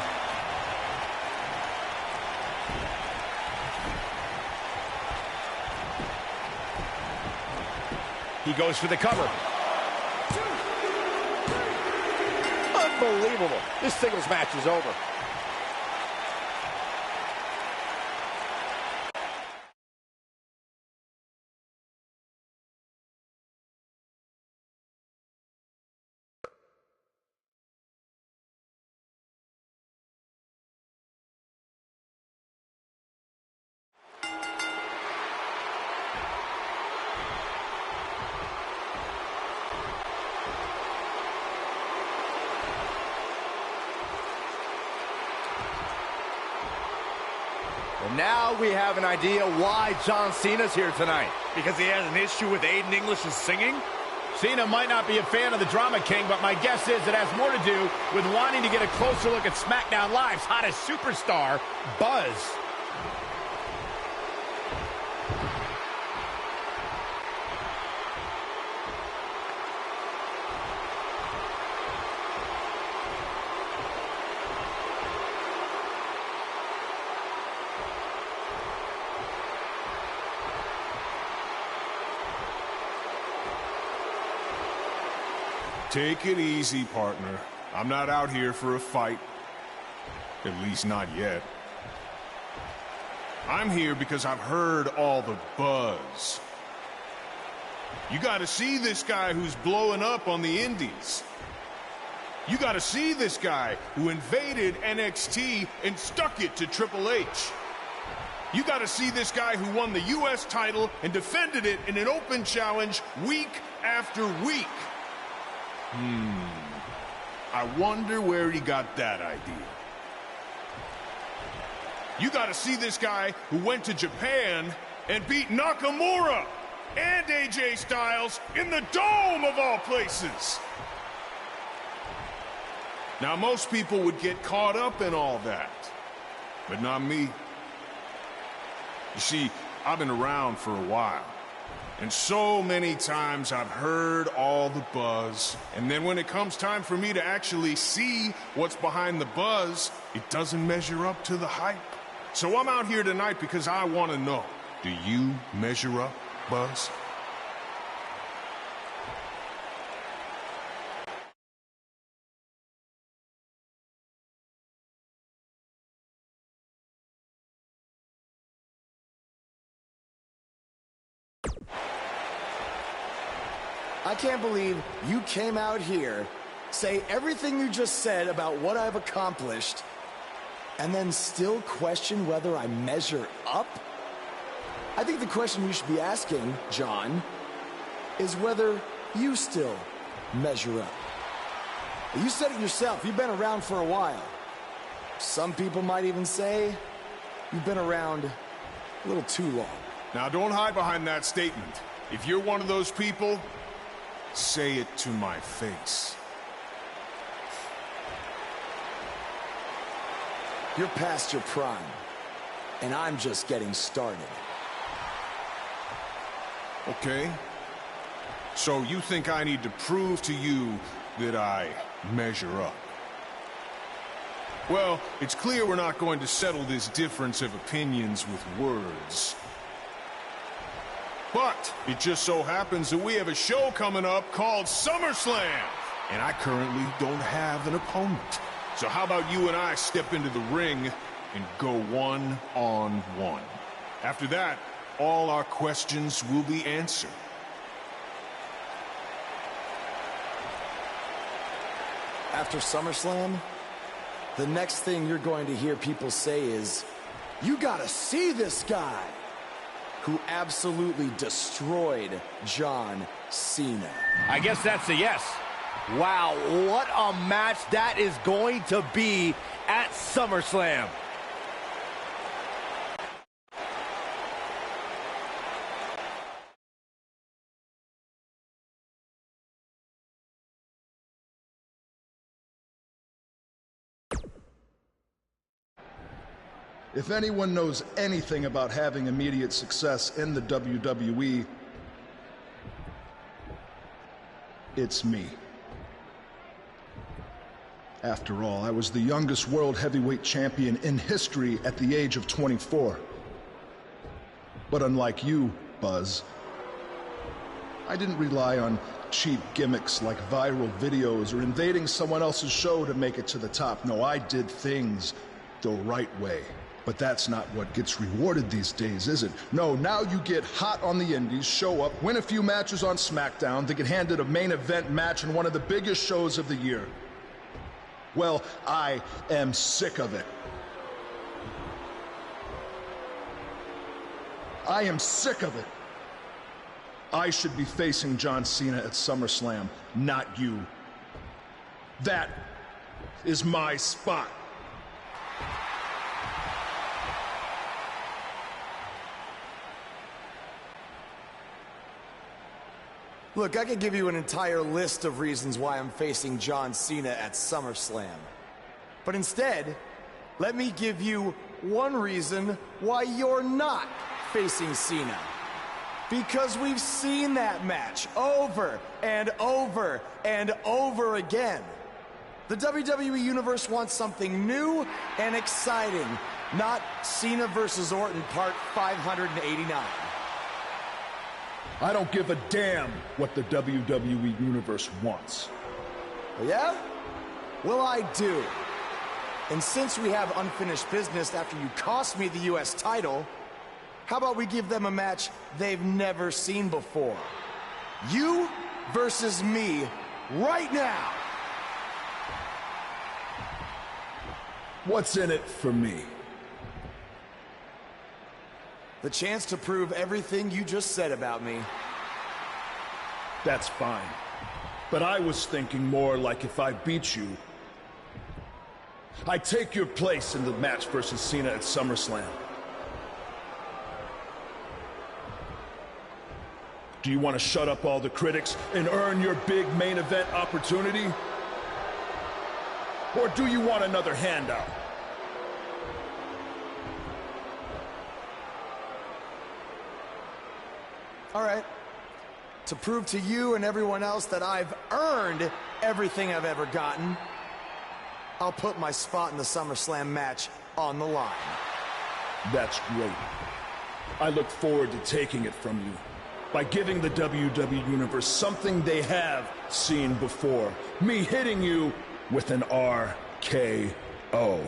He goes for the cover. Unbelievable. This singles match is over. And now we have an idea why John Cena's here tonight. Because he has an issue with Aiden English's singing? Cena might not be a fan of the Drama King, but my guess is it has more to do with wanting to get a closer look at SmackDown Live's hottest superstar, Buzz. Take it easy, partner. I'm not out here for a fight. At least not yet. I'm here because I've heard all the buzz. You gotta see this guy who's blowing up on the indies. You gotta see this guy who invaded NXT and stuck it to Triple H. You gotta see this guy who won the US title and defended it in an open challenge week after week. I wonder where he got that idea. You gotta see this guy who went to Japan and beat Nakamura and AJ Styles in the Dome of all places. Now, most people would get caught up in all that, but not me. You see, I've been around for a while. And so many times I've heard all the buzz, and then when it comes time for me to actually see what's behind the buzz, it doesn't measure up to the hype. So I'm out here tonight because I want to know, do you measure up, Buzz? I can't believe you came out here, say everything you just said about what I've accomplished, and then still question whether I measure up? I think the question you should be asking, John, is whether you still measure up. You said it yourself. You've been around for a while. Some people might even say you've been around a little too long. Now, don't hide behind that statement. If you're one of those people, say it to my face. You're past your prime, and I'm just getting started. Okay. So you think I need to prove to you that I measure up? Well, it's clear we're not going to settle this difference of opinions with words. But it just so happens that we have a show coming up called SummerSlam, and I currently don't have an opponent. So how about you and I step into the ring and go one-on-one? After that, all our questions will be answered. After SummerSlam, the next thing you're going to hear people say is, "You gotta see this guy," who absolutely destroyed John Cena. I guess that's a yes. Wow, what a match that is going to be at SummerSlam. If anyone knows anything about having immediate success in the WWE, it's me. After all, I was the youngest world heavyweight champion in history at the age of 24. But unlike you, Buzz, I didn't rely on cheap gimmicks like viral videos or invading someone else's show to make it to the top. No, I did things the right way. But that's not what gets rewarded these days, is it? No, now you get hot on the indies, show up, win a few matches on SmackDown, they get handed a main event match in one of the biggest shows of the year. Well, I am sick of it. I am sick of it. I should be facing John Cena at SummerSlam, not you. That is my spot. Look, I could give you an entire list of reasons why I'm facing John Cena at SummerSlam. But instead, let me give you one reason why you're not facing Cena. Because we've seen that match over and over and over again. The WWE Universe wants something new and exciting, not Cena versus Orton Part 589. I don't give a damn what the WWE Universe wants. Yeah? Well, I do. And since we have unfinished business after you cost me the US title, how about we give them a match they've never seen before? You versus me right now. What's in it for me? The chance to prove everything you just said about me. That's fine. But I was thinking more like if I beat you, I take your place in the match versus Cena at SummerSlam. Do you want to shut up all the critics and earn your big main event opportunity? Or do you want another handout? All right. To prove to you and everyone else that I've earned everything I've ever gotten, I'll put my spot in the SummerSlam match on the line. That's great. I look forward to taking it from you by giving the WWE Universe something they have seen before. Me hitting you with an RKO.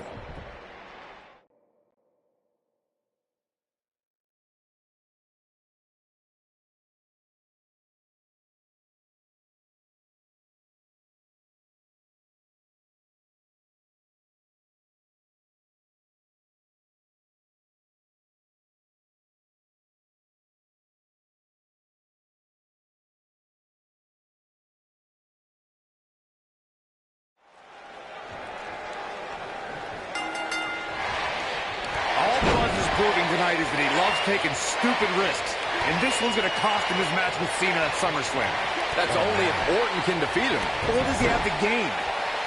proving tonight is that he loves taking stupid risks. And this one's going to cost him his match with Cena at SummerSlam. That's only if Orton can defeat him. But what does he have to gain?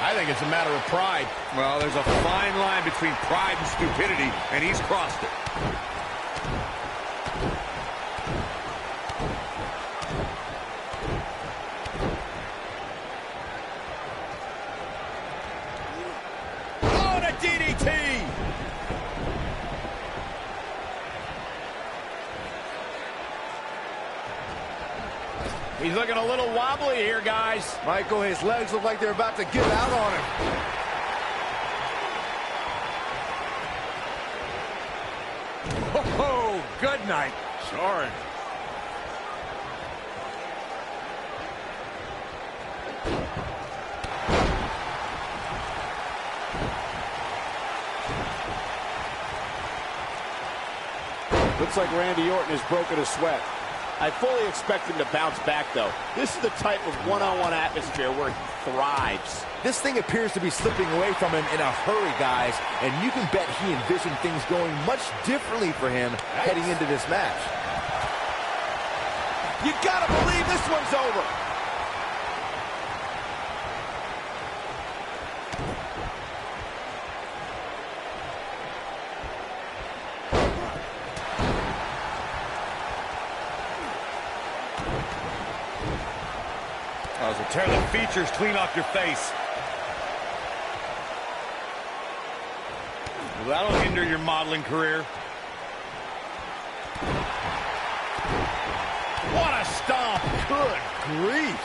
I think it's a matter of pride. Well, there's a fine line between pride and stupidity, and he's crossed it. Oh, and a DDT! He's looking a little wobbly here, guys. Michael, his legs look like they're about to give out on him. Oh, good night. Sorry. Looks like Randy Orton has broken a sweat. I fully expect him to bounce back, though. This is the type of one-on-one atmosphere where he thrives. This thing appears to be slipping away from him in a hurry, guys, and you can bet he envisioned things going much differently for him heading into this match. You gotta believe this one's over. So tear the features clean off your face. Well, that'll hinder your modeling career. What a stomp! Good grief!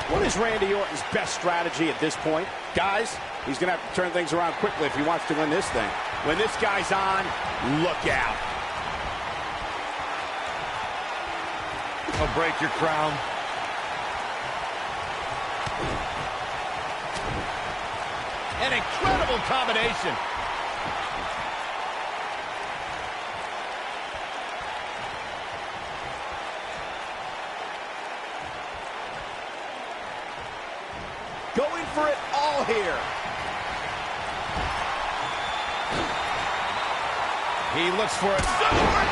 What is Randy Orton's best strategy at this point? Guys, he's going to have to turn things around quickly if he wants to win this thing. When this guy's on, look out. He'll break your crown. An incredible combination. Going for it all here. He looks for a sword.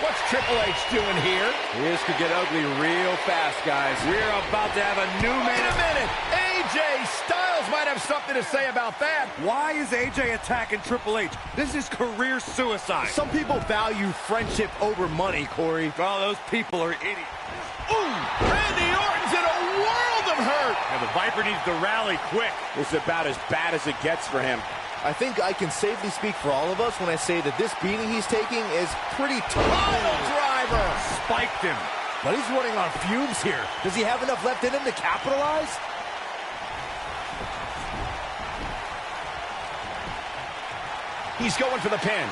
What's Triple H doing here? This could get ugly real fast, guys. We're about to have a new Wait a minute. AJ Styles might have something to say about that. Why is AJ attacking Triple H? This is career suicide. Some people value friendship over money, Corey. Oh, those people are idiots. Ooh, Randy Orton's in a world of hurt. And the Viper needs to rally quick. This is about as bad as it gets for him. I think I can safely speak for all of us when I say that this beating he's taking is pretty tough. Pile driver. Spiked him. But he's running on fumes here. Does he have enough left in him to capitalize? He's going for the pin.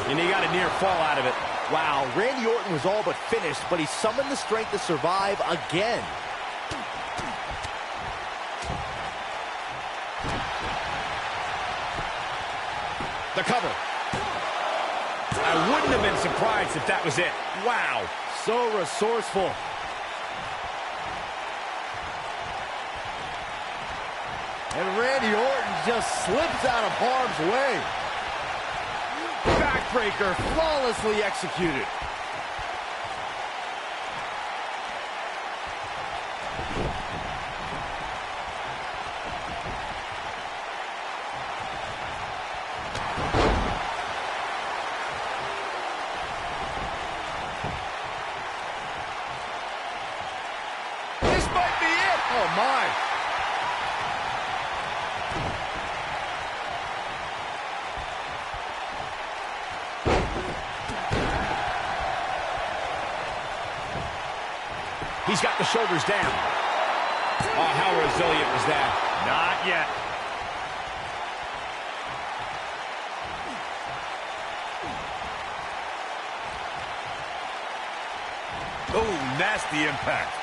And he got a near fall out of it. Wow, Randy Orton was all but finished, but he summoned the strength to survive again. The cover. I wouldn't have been surprised if that was it. Wow. So resourceful. And Randy Orton just slips out of harm's way. Backbreaker flawlessly executed. This might be it. Oh, my. He's got the shoulders down. Oh, how resilient was that? Not yet. Oh, nasty impact.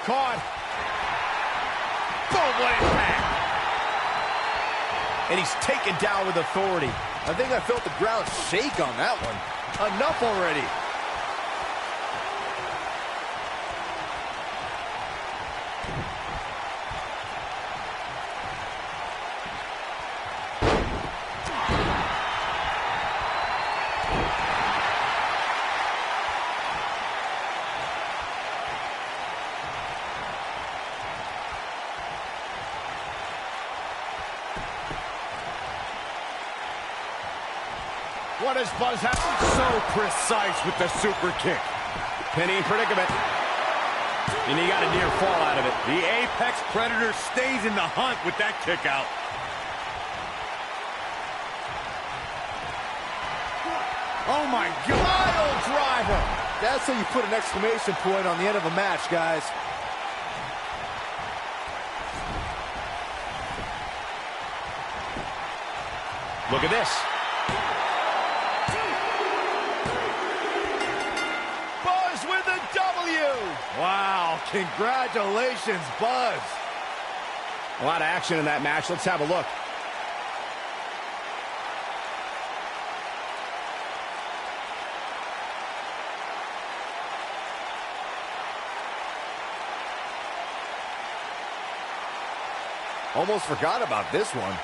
caught. Boom, what impact. And he's taken down with authority. I think I felt the ground shake on that one. Enough already. What does Buzz have? So precise with the super kick. Penny in predicament. And he got a near fall out of it. The Apex Predator stays in the hunt with that kick out. Oh my God. Pile driver. That's how you put an exclamation point on the end of a match, guys. Look at this. Buzz with a W. Wow, congratulations, Buzz. A lot of action in that match. Let's have a look. Almost forgot about this one.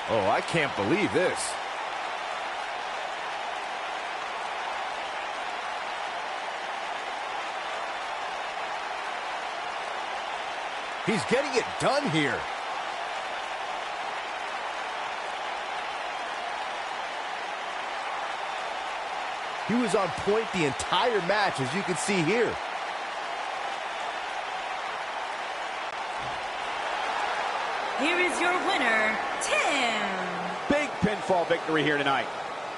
Oh, I can't believe this. He's getting it done here. He was on point the entire match, as you can see here. Here is your winner, Tim. Big pinfall victory here tonight.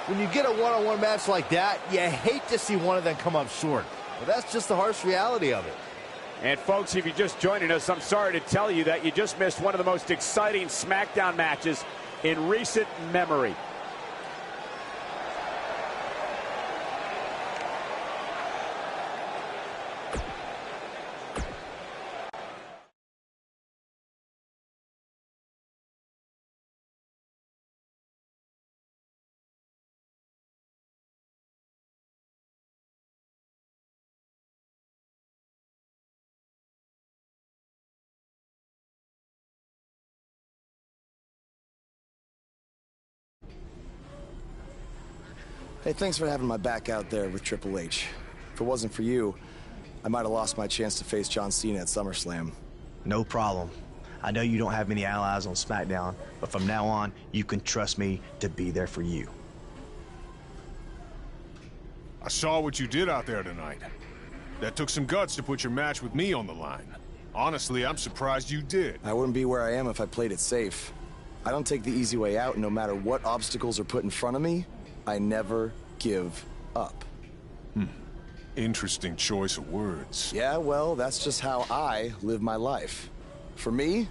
When you get a one-on-one match like that, you hate to see one of them come up short. But that's just the harsh reality of it. And folks, if you're just joining us, I'm sorry to tell you that you just missed one of the most exciting SmackDown matches in recent memory. Hey, thanks for having my back out there with Triple H. If it wasn't for you, I might have lost my chance to face John Cena at SummerSlam. No problem. I know you don't have many allies on SmackDown, but from now on, you can trust me to be there for you. I saw what you did out there tonight. That took some guts to put your match with me on the line. Honestly, I'm surprised you did. I wouldn't be where I am if I played it safe. I don't take the easy way out, and no matter what obstacles are put in front of me, I never give up. Interesting choice of words. Yeah, well, that's just how I live my life. For me,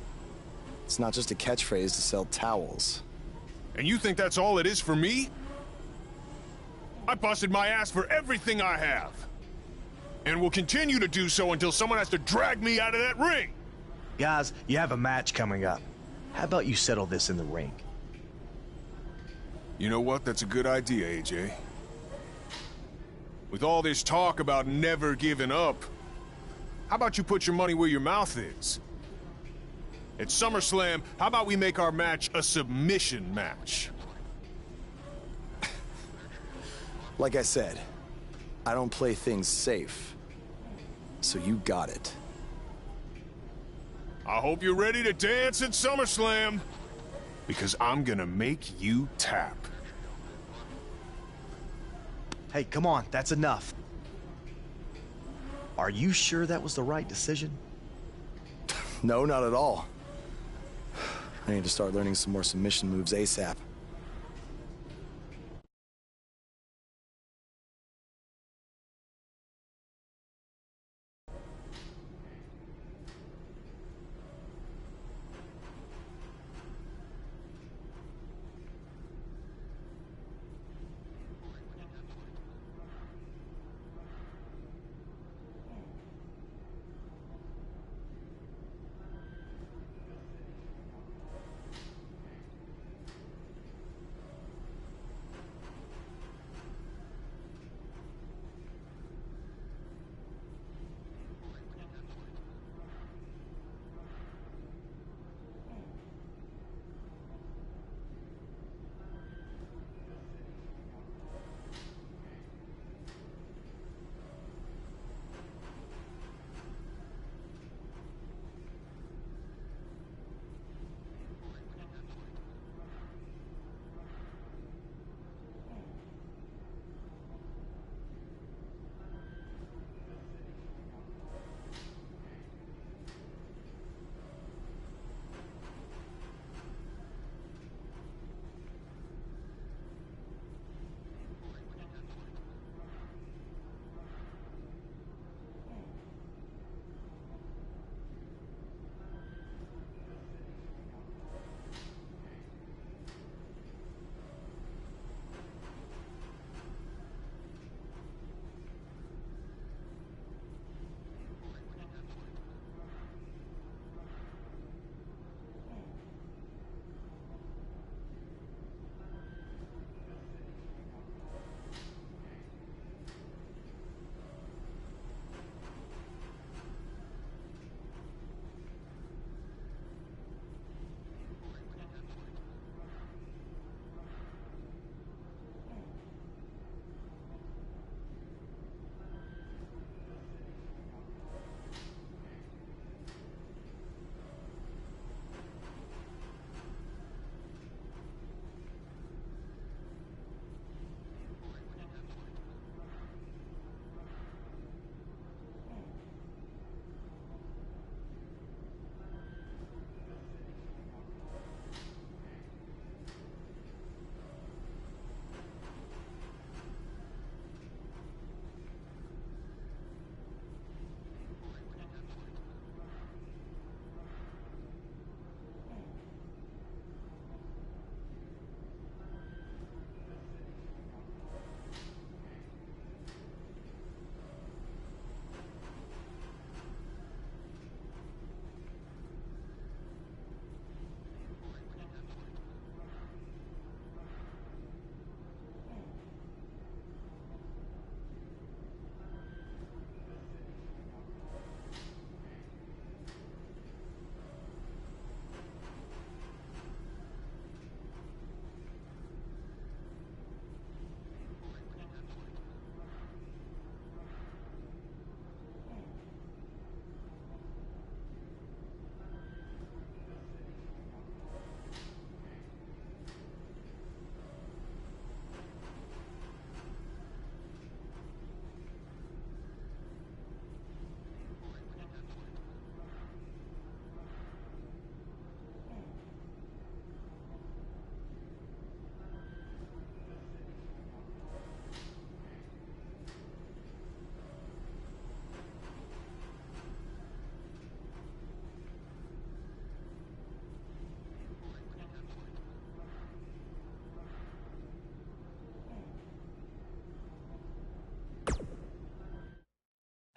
it's not just a catchphrase to sell towels. And you think that's all it is for me? I busted my ass for everything I have. And will continue to do so until someone has to drag me out of that ring. Guys, you have a match coming up. How about you settle this in the ring? You know what? That's a good idea, AJ. With all this talk about never giving up, how about you put your money where your mouth is? At SummerSlam, how about we make our match a submission match? Like I said, I don't play things safe. So you got it. I hope you're ready to dance at SummerSlam, because I'm gonna make you tap. Hey, come on, that's enough. Are you sure that was the right decision? No, not at all. I need to start learning some more submission moves ASAP.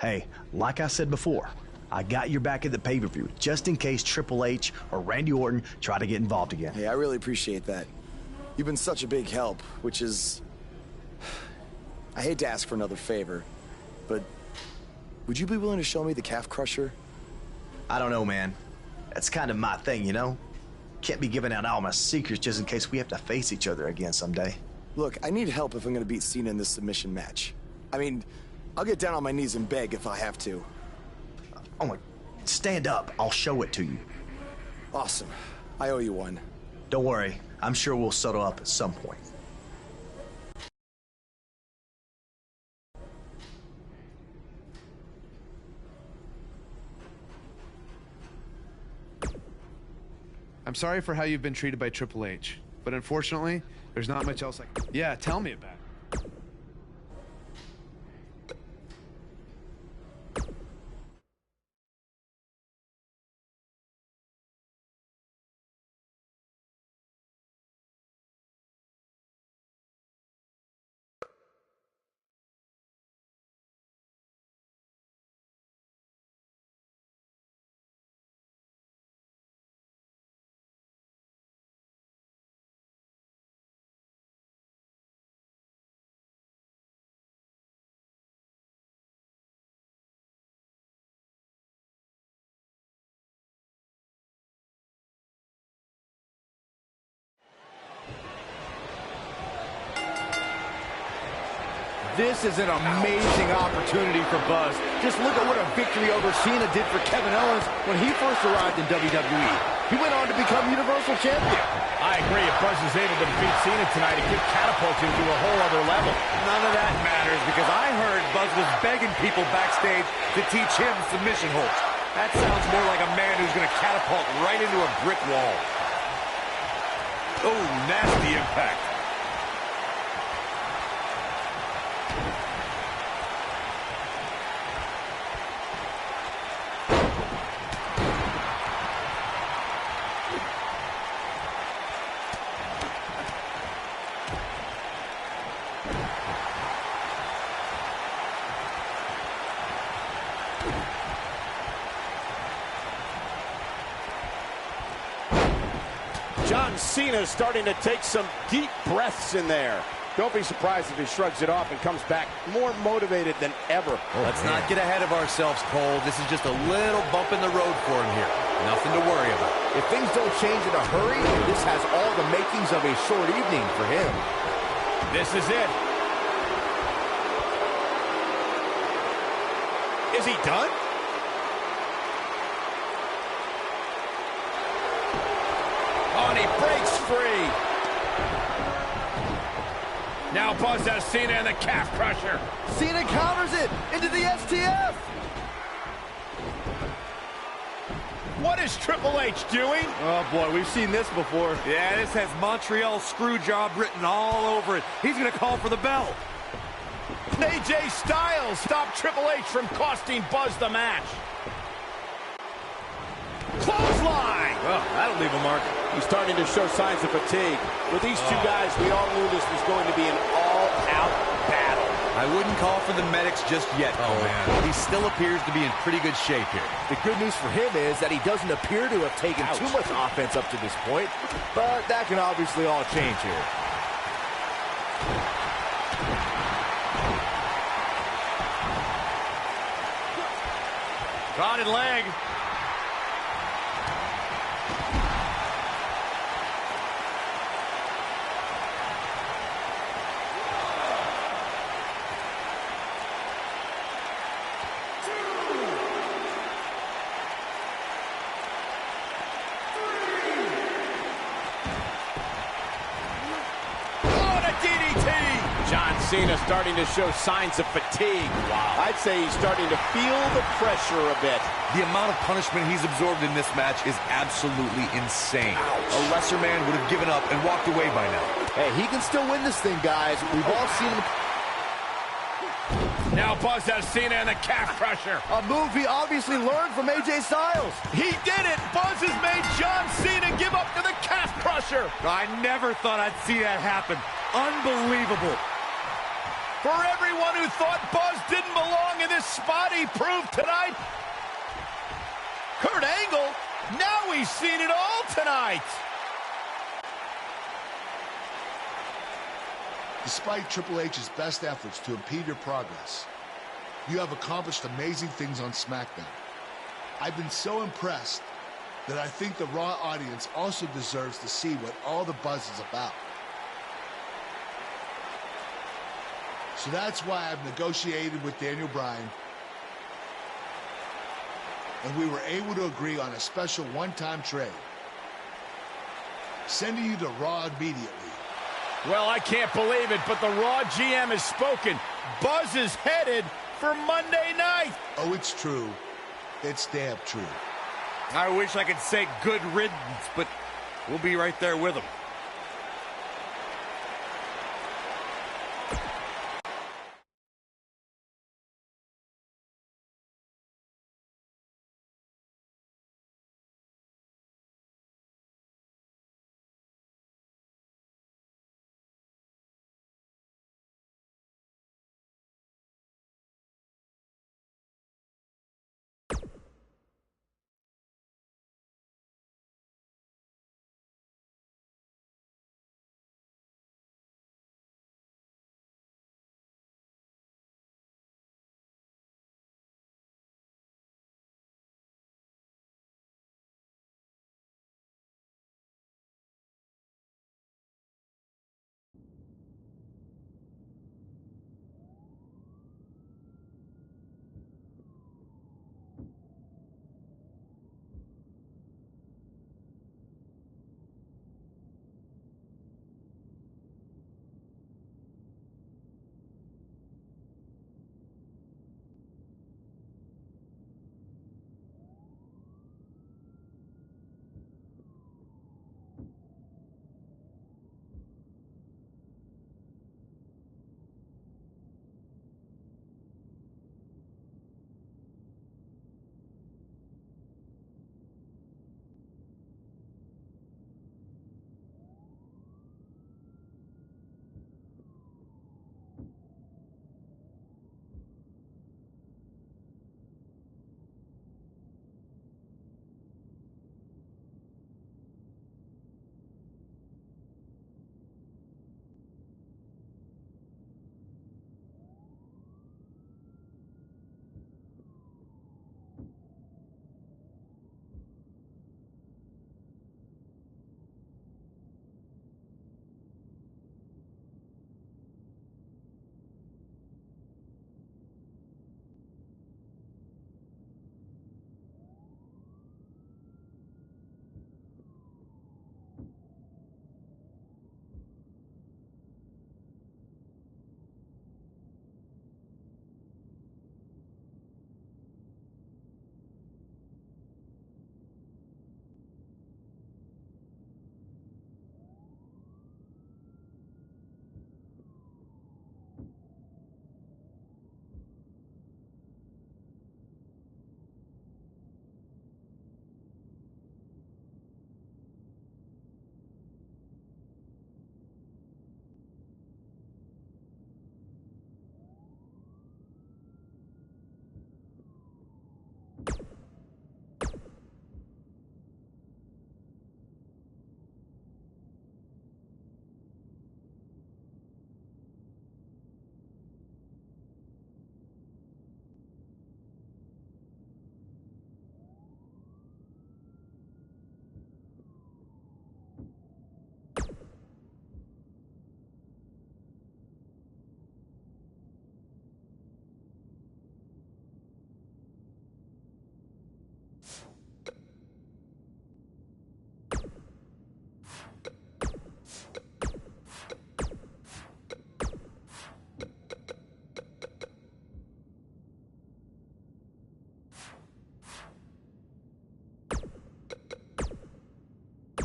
Hey, like I said before, I got your back at the pay-per-view, just in case Triple H or Randy Orton try to get involved again. Hey, I really appreciate that. You've been such a big help, which is... I hate to ask for another favor, but would you be willing to show me the calf crusher? I don't know, man. That's kind of my thing, you know? Can't be giving out all my secrets just in case we have to face each other again someday. Look, I need help if I'm gonna beat Cena in this submission match. I mean, I'll get down on my knees and beg if I have to. Oh my... Stand up. I'll show it to you. Awesome. I owe you one. Don't worry. I'm sure we'll settle up at some point. I'm sorry for how you've been treated by Triple H, but unfortunately, there's not much else I can... Yeah, tell me about it. This is an amazing opportunity for Buzz. Just look at what a victory over Cena did for Kevin Owens when he first arrived in WWE. He went on to become Universal Champion. I agree. If Buzz is able to defeat Cena tonight, it could catapult him to a whole other level. None of that matters because I heard Buzz was begging people backstage to teach him submission holds. That sounds more like a man who's going to catapult right into a brick wall. Oh, nasty impact. John Cena starting to take some deep breaths in there. Don't be surprised if he shrugs it off and comes back more motivated than ever. Let's not get ahead of ourselves, Cole. This is just a little bump in the road for him here. Nothing to worry about. If things don't change in a hurry, this has all the makings of a short evening for him. This is it. Is he done? Oh, and he breaks free. Now Buzz has Cena in the calf crusher. Cena counters it into the STF. What is Triple H doing? Oh, boy, we've seen this before. Yeah, this has Montreal screw job written all over it. He's going to call for the bell. AJ Styles stopped Triple H from costing Buzz the match. Clothesline! Oh, that'll leave a mark. He's starting to show signs of fatigue. With these two guys, we all knew this was going to be an all-out battle. I wouldn't call for the medics just yet, Cole. Man. He still appears to be in pretty good shape here. The good news for him is that he doesn't appear to have taken too much offense up to this point, but that can obviously all change here. Rotted leg. Cena starting to show signs of fatigue. Wow. I'd say he's starting to feel the pressure a bit. The amount of punishment he's absorbed in this match is absolutely insane. Ouch. A lesser man would have given up and walked away by now. Hey, he can still win this thing, guys. We've all seen him. Now Buzz has Cena in the calf crusher. A move he obviously learned from AJ Styles. He did it. Buzz has made John Cena give up to the calf crusher. I never thought I'd see that happen. Unbelievable. For everyone who thought Buzz didn't belong in this this spot he proved tonight? Kurt Angle, now he's seen it all tonight. Despite Triple H's best efforts to impede your progress, you have accomplished amazing things on SmackDown. I've been so impressed that I think the Raw audience also deserves to see what all the buzz is about. So that's why I've negotiated with Daniel Bryan, and we were able to agree on a special one-time trade, sending you to Raw immediately. Well, I can't believe it, but the Raw GM has spoken. Buzz is headed for Monday night. Oh, it's true. It's damn true. I wish I could say good riddance, but we'll be right there with him.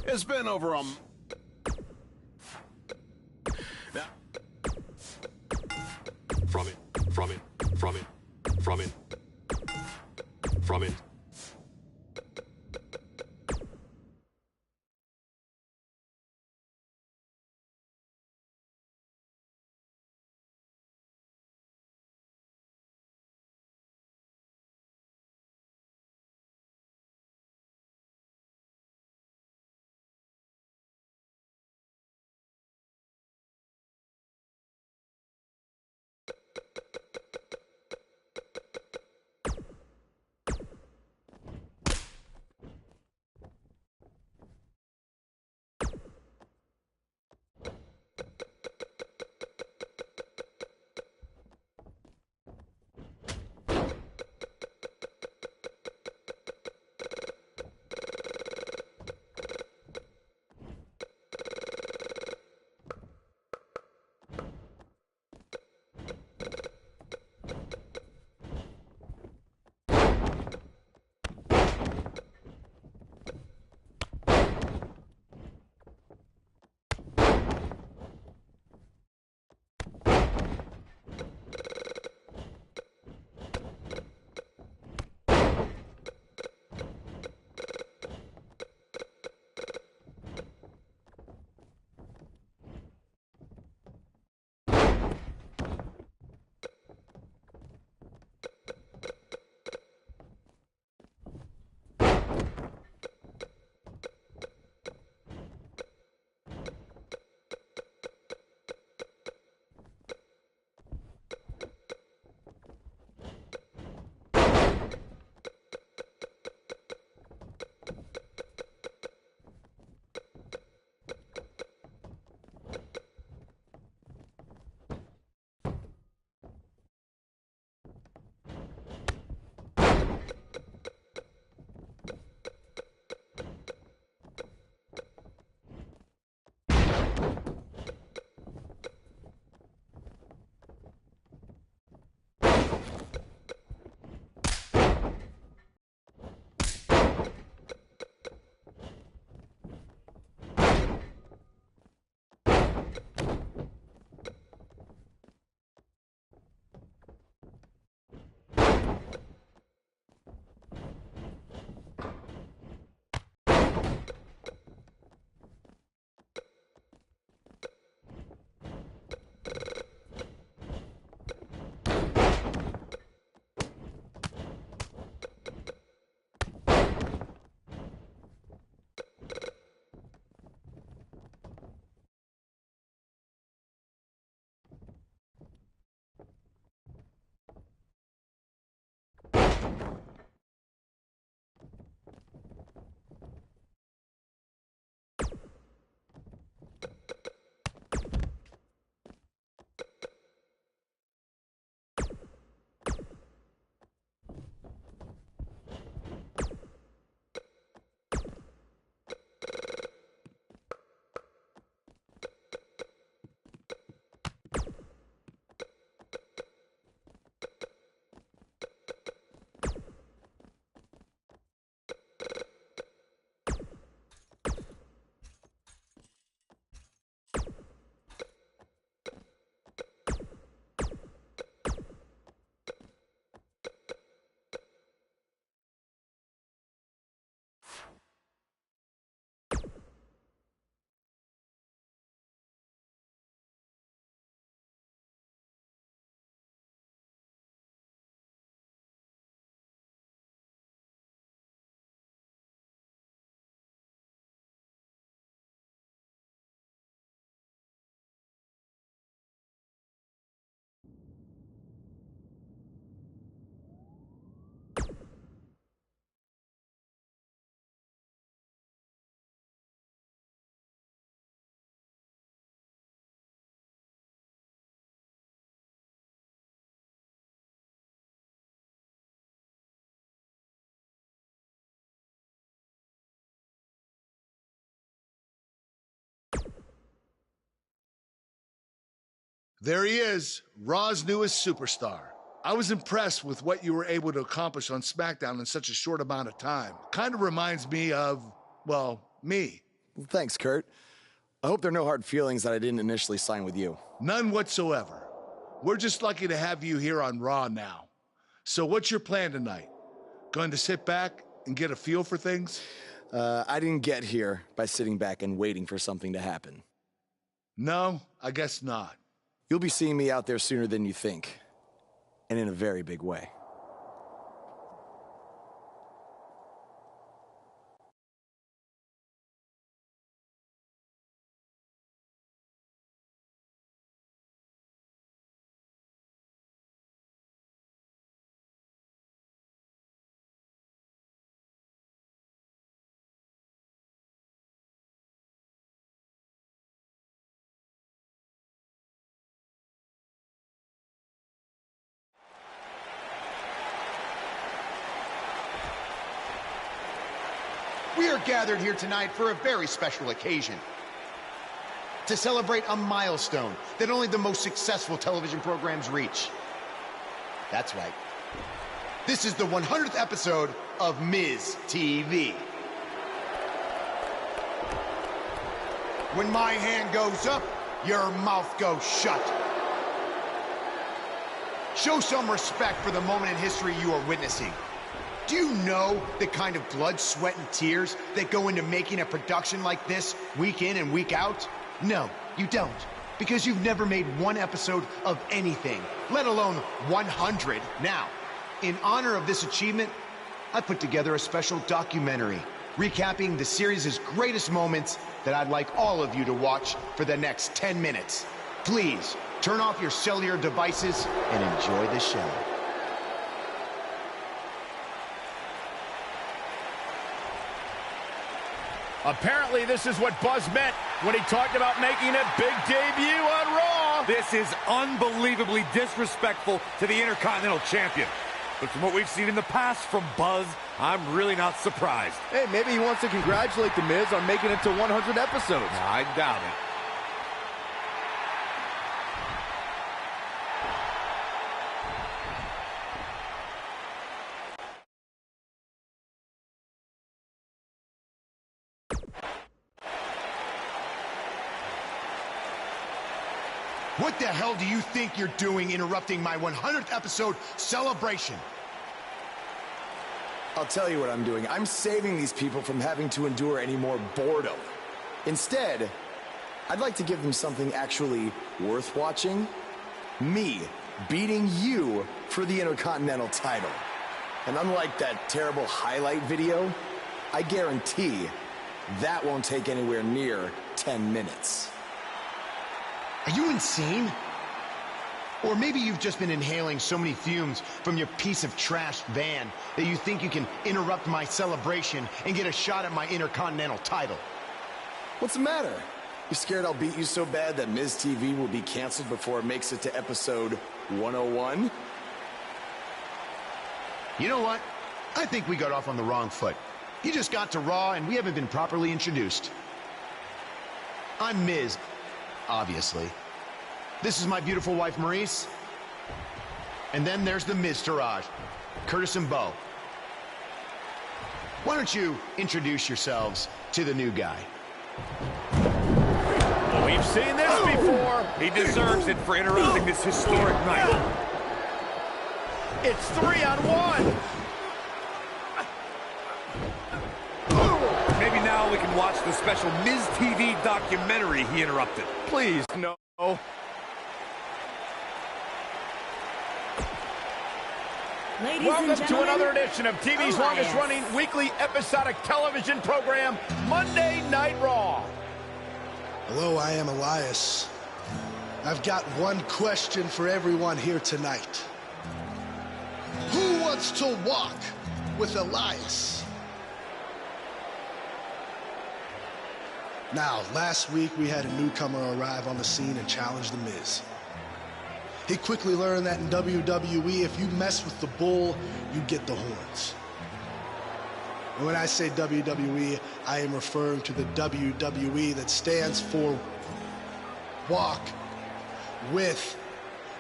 It's been over a... From it, from it, from it, from it, from it. There he is, Raw's newest superstar. I was impressed with what you were able to accomplish on SmackDown in such a short amount of time. Kind of reminds me of, well, me. Thanks, Kurt. I hope there are no hard feelings that I didn't initially sign with you. None whatsoever. We're just lucky to have you here on Raw now. So what's your plan tonight? Going to sit back and get a feel for things? I didn't get here by sitting back and waiting for something to happen. No, I guess not. You'll be seeing me out there sooner than you think. And in a very big way. We are gathered here tonight for a very special occasion. To celebrate a milestone that only the most successful television programs reach. That's right. This is the 100th episode of Miz TV. When my hand goes up, your mouth goes shut. Show some respect for the moment in history you are witnessing. Do you know the kind of blood, sweat, and tears that go into making a production like this week in and week out? No, you don't. Because you've never made one episode of anything, let alone 100. Now, in honor of this achievement, I put together a special documentary recapping the series' greatest moments that I'd like all of you to watch for the next 10 minutes. Please, turn off your cellular devices and enjoy the show. Apparently, this is what Buzz meant when he talked about making a big debut on Raw. This is unbelievably disrespectful to the Intercontinental Champion. But from what we've seen in the past from Buzz, I'm really not surprised. Hey, maybe he wants to congratulate The Miz on making it to 100 episodes. I doubt it. What the hell do you think you're doing interrupting my 100th episode celebration? I'll tell you what I'm doing. I'm saving these people from having to endure any more boredom. Instead, I'd like to give them something actually worth watching. Me beating you for the Intercontinental title. And unlike that terrible highlight video, I guarantee that won't take anywhere near 10 minutes. Are you insane? Or maybe you've just been inhaling so many fumes from your piece of trash van that you think you can interrupt my celebration and get a shot at my Intercontinental title. What's the matter? You scared I'll beat you so bad that Miz TV will be canceled before it makes it to episode 101? You know what? I think we got off on the wrong foot. You just got to Raw and we haven't been properly introduced. I'm Miz. Obviously. This is my beautiful wife, Maurice. And then there's the Miztourage, Curtis and Bo. Why don't you introduce yourselves to the new guy? We've seen this before. He deserves it for interrupting this historic night. It's 3-on-1. Maybe now we can watch the special Miz TV documentary he interrupted. Please, no. Ladies Welcome and to gentlemen, another edition of TV's longest-running weekly episodic television program, Monday Night Raw. Hello, I am Elias. I've got one question for everyone here tonight. Who wants to walk with Elias? Now, last week we had a newcomer arrive on the scene and challenge The Miz. He quickly learned that in WWE, if you mess with the bull, you get the horns. And when I say WWE, I am referring to the WWE that stands for Walk with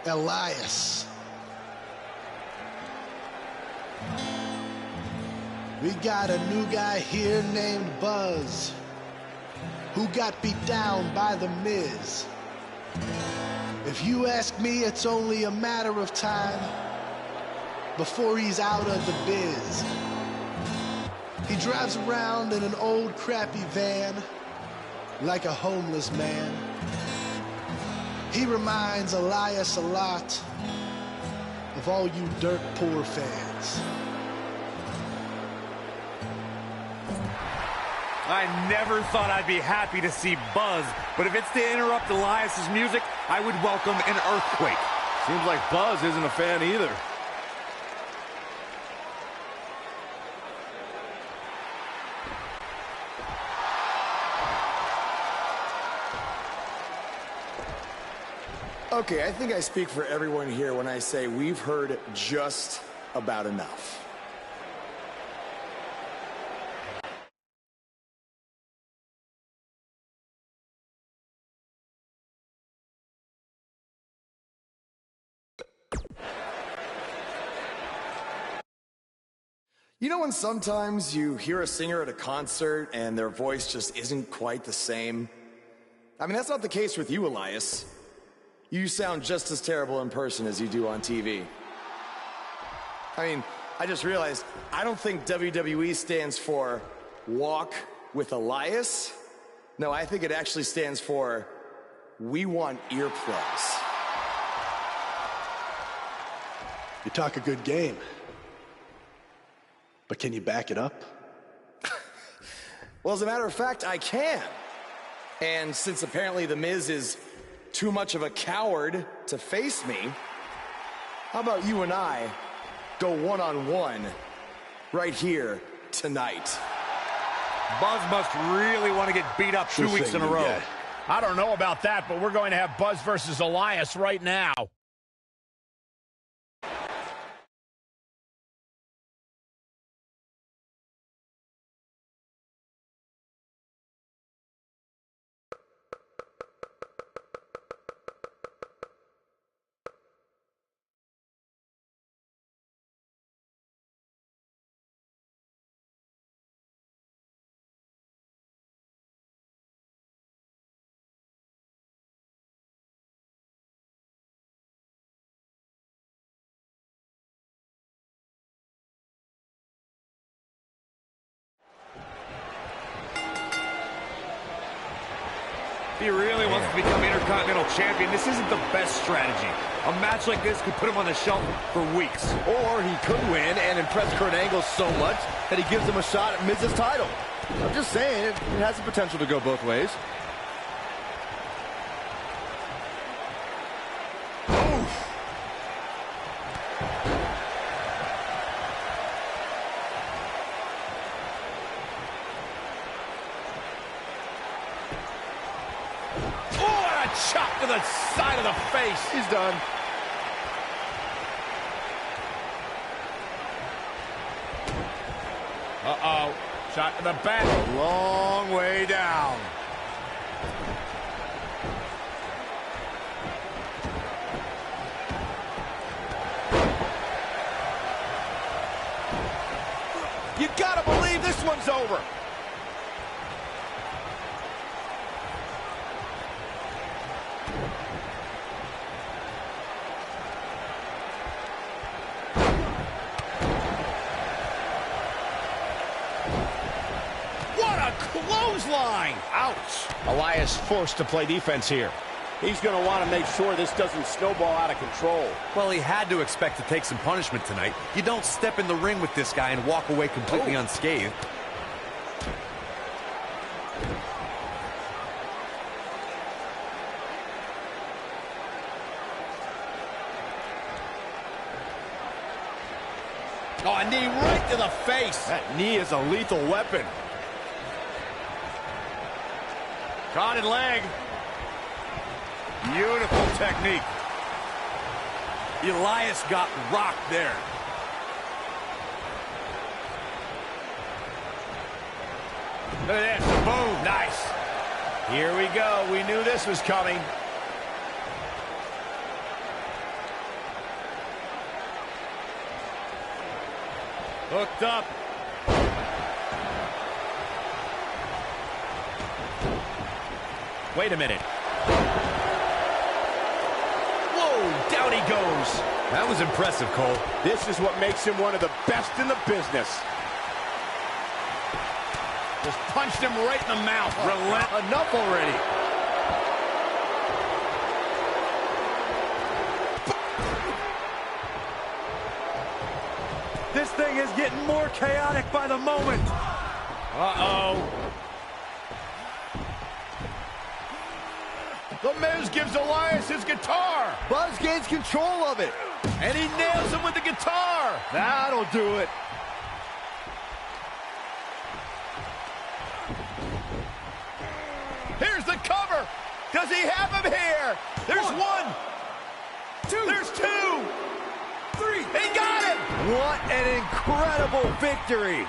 Elias. We got a new guy here named Buzz, who got beat down by The Miz. If you ask me, it's only a matter of time before he's out of the biz. He drives around in an old crappy van like a homeless man. He reminds Elias a lot of all you dirt poor fans. I never thought I'd be happy to see Buzz, but if it's to interrupt Elias's music, I would welcome an earthquake. Seems like Buzz isn't a fan either. Okay, I think I speak for everyone here when I say we've heard just about enough. You know when sometimes you hear a singer at a concert and their voice just isn't quite the same? I mean, that's not the case with you, Elias. You sound just as terrible in person as you do on TV. I mean, I just realized, I don't think WWE stands for Walk with Elias. No, I think it actually stands for We Want Earplugs. You talk a good game, but can you back it up? Well, as a matter of fact, I can. And since apparently The Miz is too much of a coward to face me, how about you and I go one-on-one right here tonight? Buzz must really want to get beat up 2 weeks in a row. I don't know about that, but we're going to have Buzz versus Elias right now. If he really wants to become Intercontinental Champion, this isn't the best strategy. A match like this could put him on the shelf for weeks. Or he could win and impress Kurt Angle so much that he gives him a shot at Miz's title. I'm just saying, it has the potential to go both ways. Chop to the side of the face. He's done. Uh-oh. Shot to the back. A long way down. You gotta believe this one's over. Clothesline. Ouch. Elias forced to play defense here. He's going to want to make sure this doesn't snowball out of control. Well, he had to expect to take some punishment tonight. You don't step in the ring with this guy and walk away completely unscathed. Oh, a knee right to the face. That knee is a lethal weapon. Caught in leg. Beautiful technique. Elias got rocked there. Look at this. Boom. Nice. Here we go. We knew this was coming. Hooked up. Wait a minute. Whoa, down he goes. That was impressive, Cole. This is what makes him one of the best in the business. Just punched him right in the mouth. Enough already. This thing is getting more chaotic by the moment. Uh-oh. The Miz gives Elias his guitar. Buzz gains control of it. And he nails him with the guitar. That'll do it. Here's the cover. Does he have him here? There's one. Two. There's two. Three. He got him. What an incredible victory.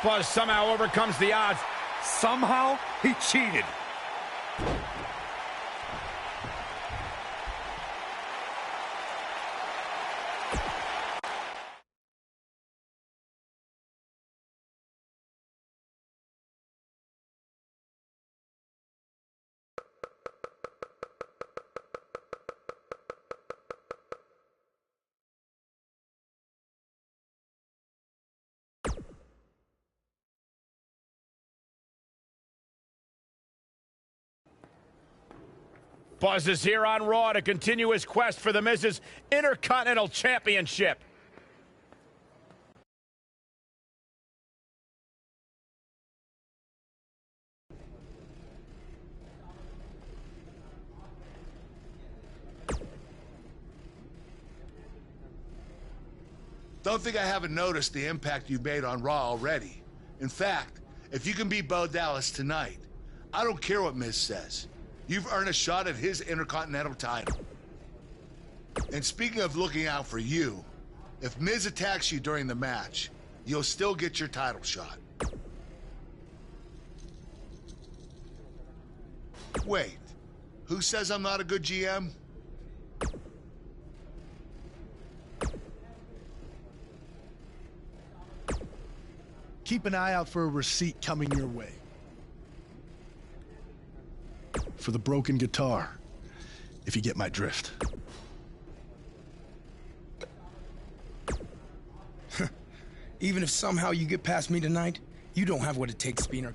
Buzz somehow overcomes the odds. Somehow, he cheated. Buzz is here on Raw to continue his quest for the Miz's Intercontinental Championship. Don't think I haven't noticed the impact you've made on Raw already. In fact, if you can beat Bo Dallas tonight, I don't care what Miz says. You've earned a shot at his Intercontinental title. And speaking of looking out for you, if Miz attacks you during the match, you'll still get your title shot. Wait, who says I'm not a good GM? Keep an eye out for a receipt coming your way. For the broken guitar, if you get my drift. Even if somehow you get past me tonight, you don't have what it takes to be in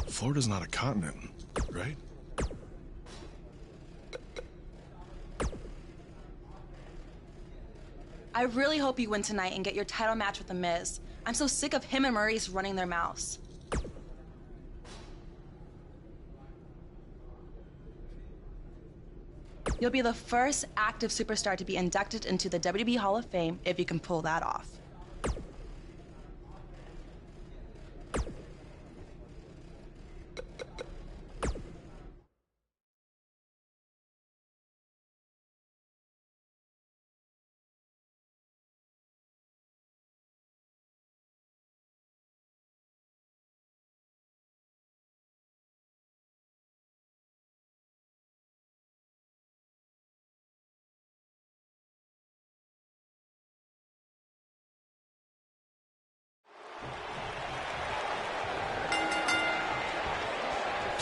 Florida's not a continent, right? I really hope you win tonight and get your title match with The Miz. I'm so sick of him and Maurice running their mouths. You'll be the first active superstar to be inducted into the WWE Hall of Fame if you can pull that off.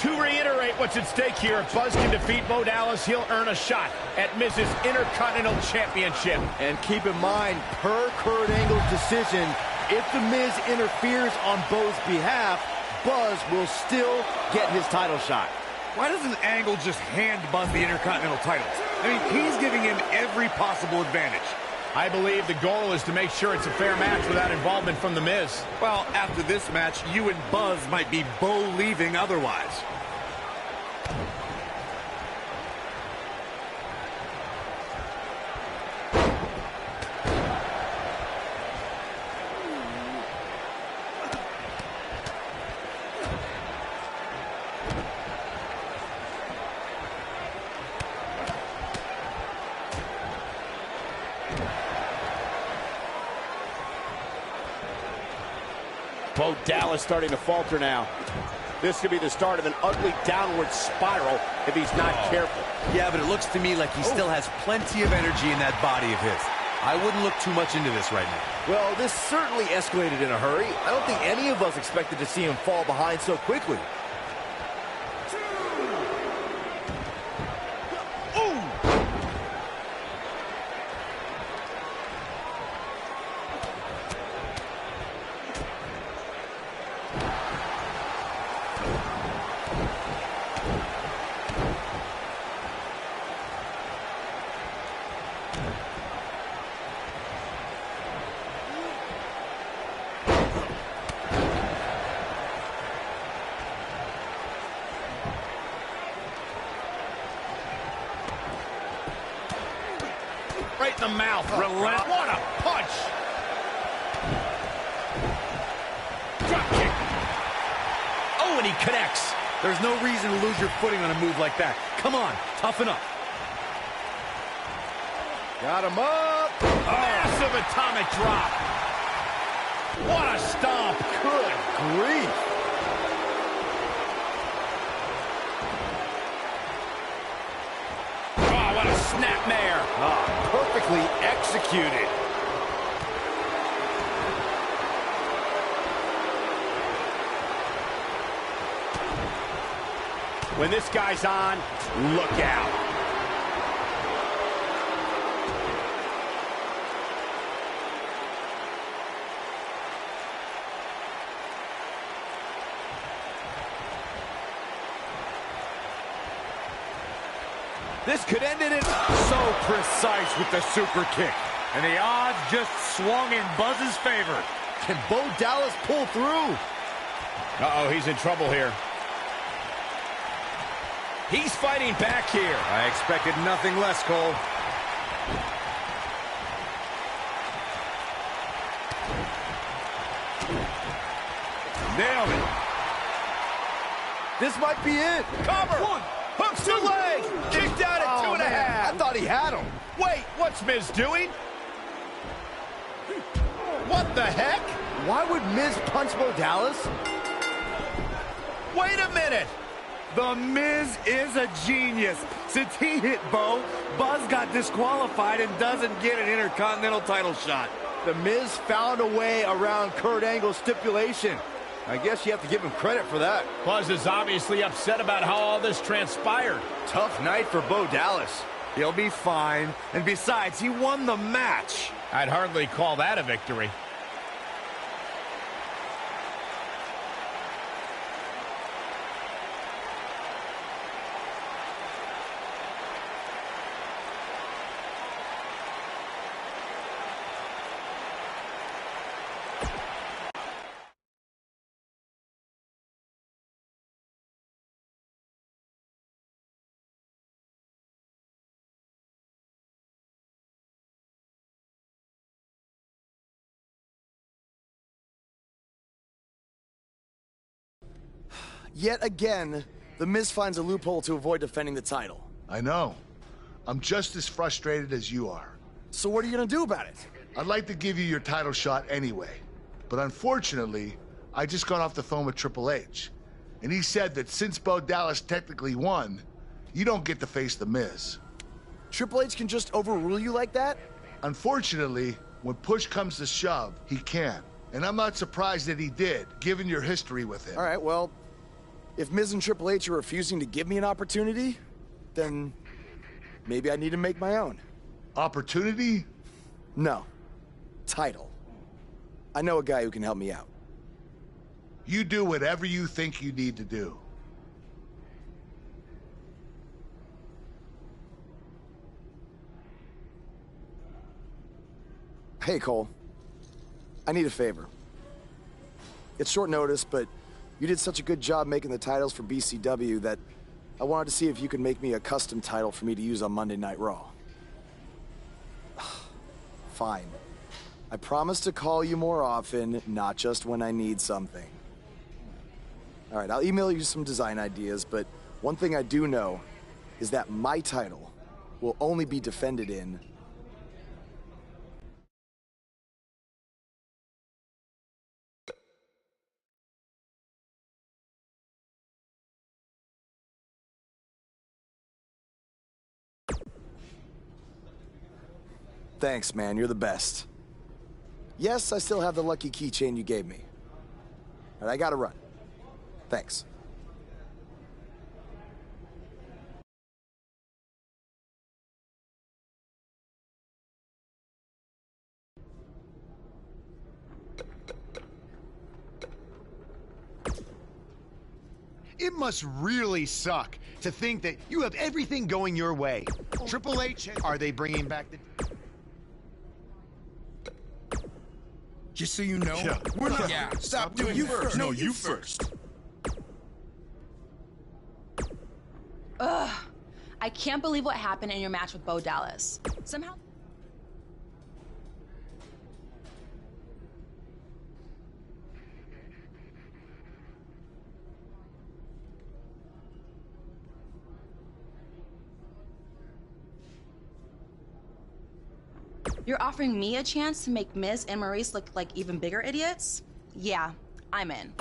To reiterate what's at stake here, if Buzz can defeat Bo Dallas, he'll earn a shot at Miz's Intercontinental Championship. And keep in mind, per Kurt Angle's decision, if The Miz interferes on Bo's behalf, Buzz will still get his title shot. Why doesn't Angle just hand Buzz the Intercontinental titles? I mean, he's giving him every possible advantage. I believe the goal is to make sure it's a fair match without involvement from The Miz. Well, after this match, you and Buzz might be Bo leaving otherwise. Bo Dallas starting to falter now. This could be the start of an ugly downward spiral if he's not careful. Yeah, but it looks to me like he still has plenty of energy in that body of his. I wouldn't look too much into this right now. Well, this certainly escalated in a hurry. I don't think any of us expected to see him fall behind so quickly. Right in the mouth. Relent. What a punch. Drop kick. Oh, and he connects. There's no reason to lose your footing on a move like that. Come on, toughen up. Got him up. Massive atomic drop. What a stomp. Good grief. Oh, what a snapmare. Perfectly executed. When this guy's on, look out. This could end it in so precise with the super kick. And the odds just swung in Buzz's favor. Can Bo Dallas pull through? Uh-oh, he's in trouble here. He's fighting back here. I expected nothing less, Cole. Nailed it. This might be it. Cover. One. Hooks the leg. Kicked out at 2.5. I thought he had him. Wait, what's Miz doing? What the heck? Why would Miz punch Bo Dallas? Wait a minute. The Miz is a genius. Since he hit Bo, Buzz got disqualified and doesn't get an Intercontinental title shot. The Miz found a way around Kurt Angle's stipulation. I guess you have to give him credit for that. Buzz is obviously upset about how all this transpired. Tough night for Bo Dallas. He'll be fine. And besides, he won the match. I'd hardly call that a victory. Yet again, The Miz finds a loophole to avoid defending the title. I know. I'm just as frustrated as you are. So what are you gonna do about it? I'd like to give you your title shot anyway. But unfortunately, I just got off the phone with Triple H. And he said that since Bo Dallas technically won, you don't get to face The Miz. Triple H can just overrule you like that? Unfortunately, when push comes to shove, he can. And I'm not surprised that he did, given your history with him. All right, well, if Miz and Triple H are refusing to give me an opportunity, then maybe I need to make my own. Opportunity? No. Title. I know a guy who can help me out. You do whatever you think you need to do. Hey, Cole. I need a favor. It's short notice, but you did such a good job making the titles for BCW that I wanted to see if you could make me a custom title for me to use on Monday Night Raw. Fine. I promise to call you more often, not just when I need something. All right, I'll email you some design ideas, but one thing I do know is that my title will only be defended in Thanks, man. You're the best. Yes, I still have the lucky keychain you gave me. But I gotta run. Thanks. It must really suck to think that you have everything going your way. Triple H, are they bringing back the... Just so you know, we're not. Yeah, stop doing you that. first. No, you first. Ugh. I can't believe what happened in your match with Bo Dallas. Somehow... You're offering me a chance to make Miz and Maurice look like even bigger idiots? Yeah, I'm in.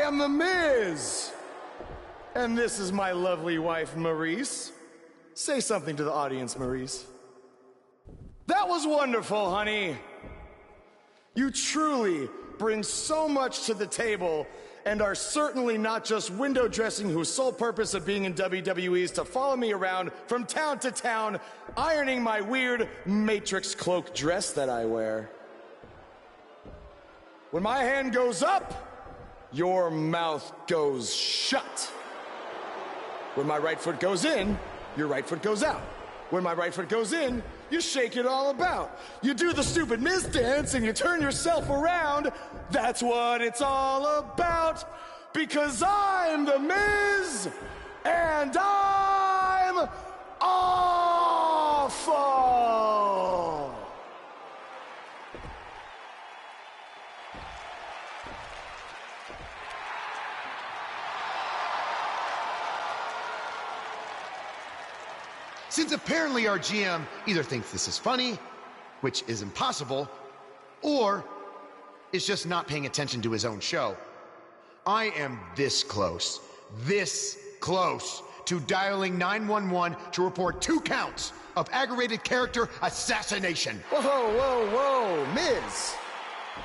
am The Miz. And this is my lovely wife, Maurice. Say something to the audience, Maurice. That was wonderful, honey. You truly bring so much to the table and are certainly not just window dressing whose sole purpose of being in WWE is to follow me around from town to town, ironing my weird Matrix cloak dress that I wear. When my hand goes up, your mouth goes shut. When my right foot goes in, your right foot goes out. When my right foot goes in, you shake it all about. You do the stupid Miz dance and you turn yourself around. That's what it's all about. Because I'm The Miz and I'm awful. Since apparently our GM either thinks this is funny, which is impossible, or is just not paying attention to his own show, I am this close to dialing 911 to report 2 counts of aggravated character assassination. Whoa, Miz.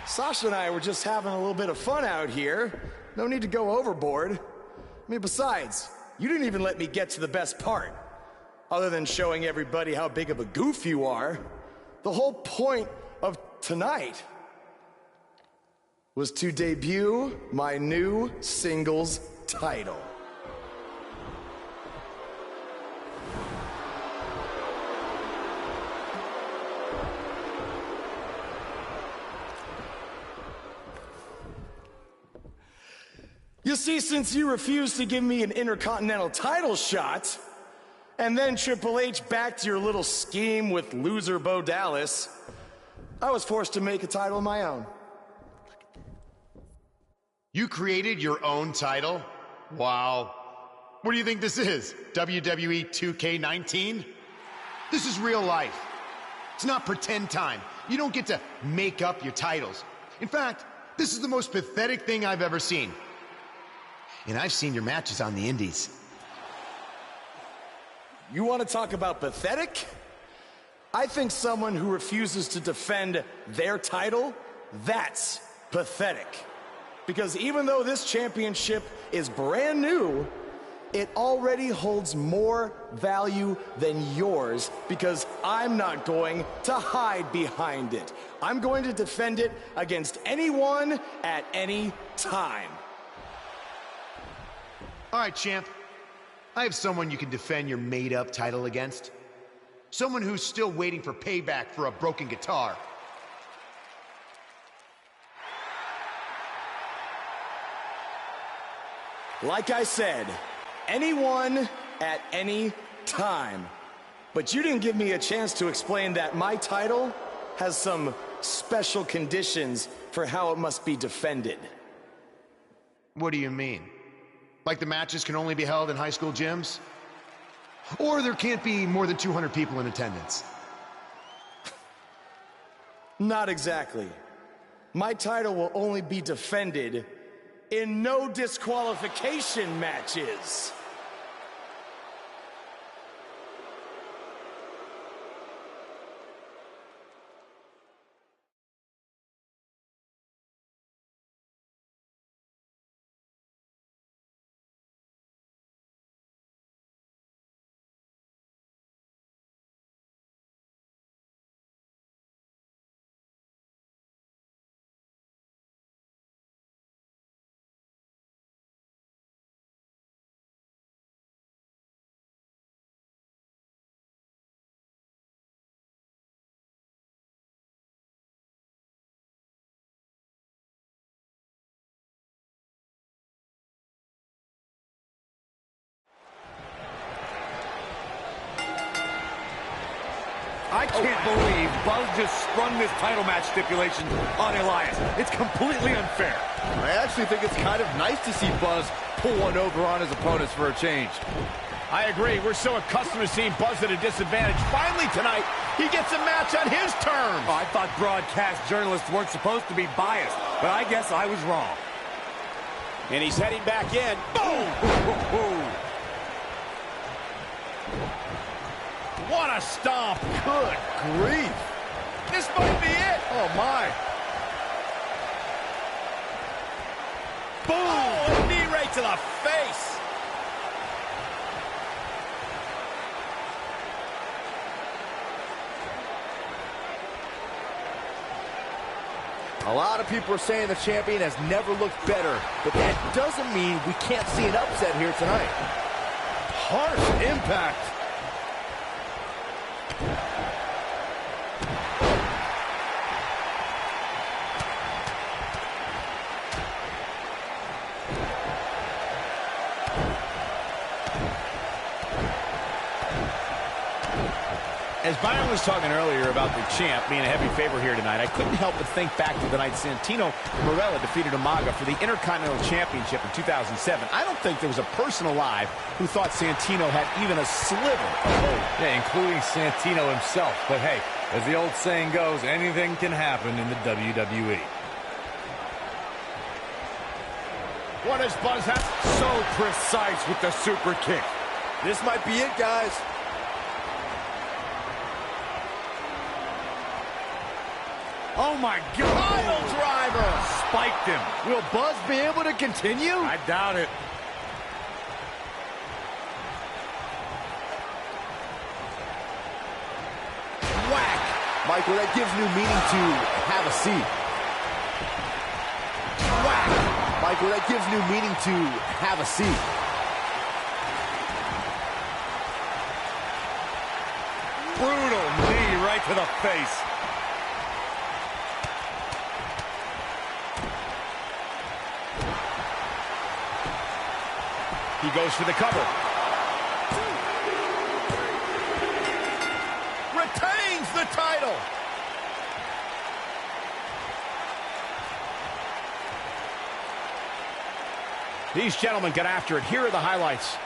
Sasha and I were just having a little bit of fun out here. No need to go overboard. I mean, besides, you didn't even let me get to the best part. Other than showing everybody how big of a goof you are, the whole point of tonight was to debut my new singles title. You see, since you refused to give me an Intercontinental title shot, and then Triple H backed your little scheme with loser Bo Dallas, I was forced to make a title of my own. You created your own title? Wow. What do you think this is? WWE 2K19? This is real life. It's not pretend time. You don't get to make up your titles. In fact, this is the most pathetic thing I've ever seen. And I've seen your matches on the indies. You want to talk about pathetic? I think someone who refuses to defend their title, that's pathetic. Because even though this championship is brand new, it already holds more value than yours because I'm not going to hide behind it. I'm going to defend it against anyone at any time. All right, champ. I have someone you can defend your made-up title against. Someone who's still waiting for payback for a broken guitar. Like I said, anyone at any time. But you didn't give me a chance to explain that my title has some special conditions for how it must be defended. What do you mean? Like the matches can only be held in high school gyms? Or there can't be more than 200 people in attendance? Not exactly. My title will only be defended in no disqualification matches. I can't believe Buzz just sprung this title match stipulation on Elias. It's completely unfair. I actually think it's kind of nice to see Buzz pull one over on his opponents for a change. I agree. We're so accustomed to seeing Buzz at a disadvantage. Finally tonight, he gets a match on his terms. Oh, I thought broadcast journalists weren't supposed to be biased, but I guess I was wrong. And he's heading back in. Boom! What a stomp. Good grief. This might be it. Oh, my. Boom! Oh, a knee right to the face. A lot of people are saying the champion has never looked better, but that doesn't mean we can't see an upset here tonight. Harsh impact. As Byron was talking earlier about the champ being a heavy favorite here tonight, I couldn't help but think back to the night Santino Marella defeated Umaga for the Intercontinental Championship in 2007. I don't think there was a person alive who thought Santino had even a sliver of hope. Yeah, including Santino himself. But hey, as the old saying goes, anything can happen in the WWE. What does Buzz have? So precise with the super kick. This might be it, guys. Oh, my God. Pile driver. Spiked him. Will Buzz be able to continue? I doubt it. Whack. Michael, that gives new meaning to have a seat. Whack. Michael, that gives new meaning to have a seat. Brutal knee right to the face. He goes for the cover. Retains the title. These gentlemen get after it. Here are the highlights.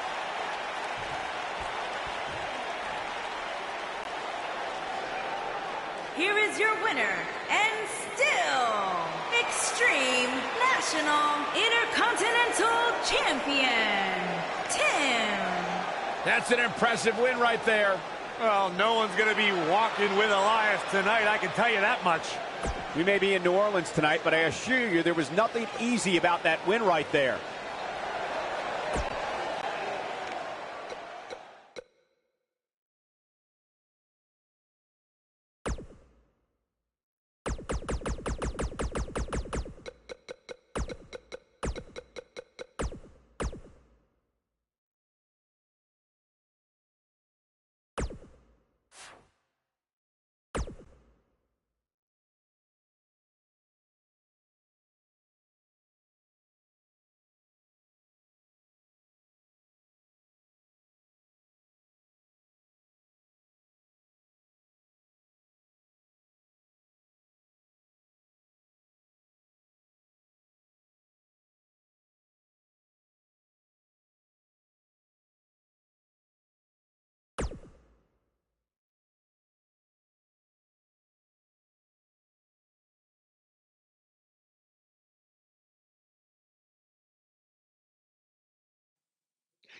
Here is your winner, and still Extreme National Intercontinental Champion, Tim. That's an impressive win right there. Well, no one's going to be walking with Elias tonight, I can tell you that much. We may be in New Orleans tonight, but I assure you there was nothing easy about that win right there.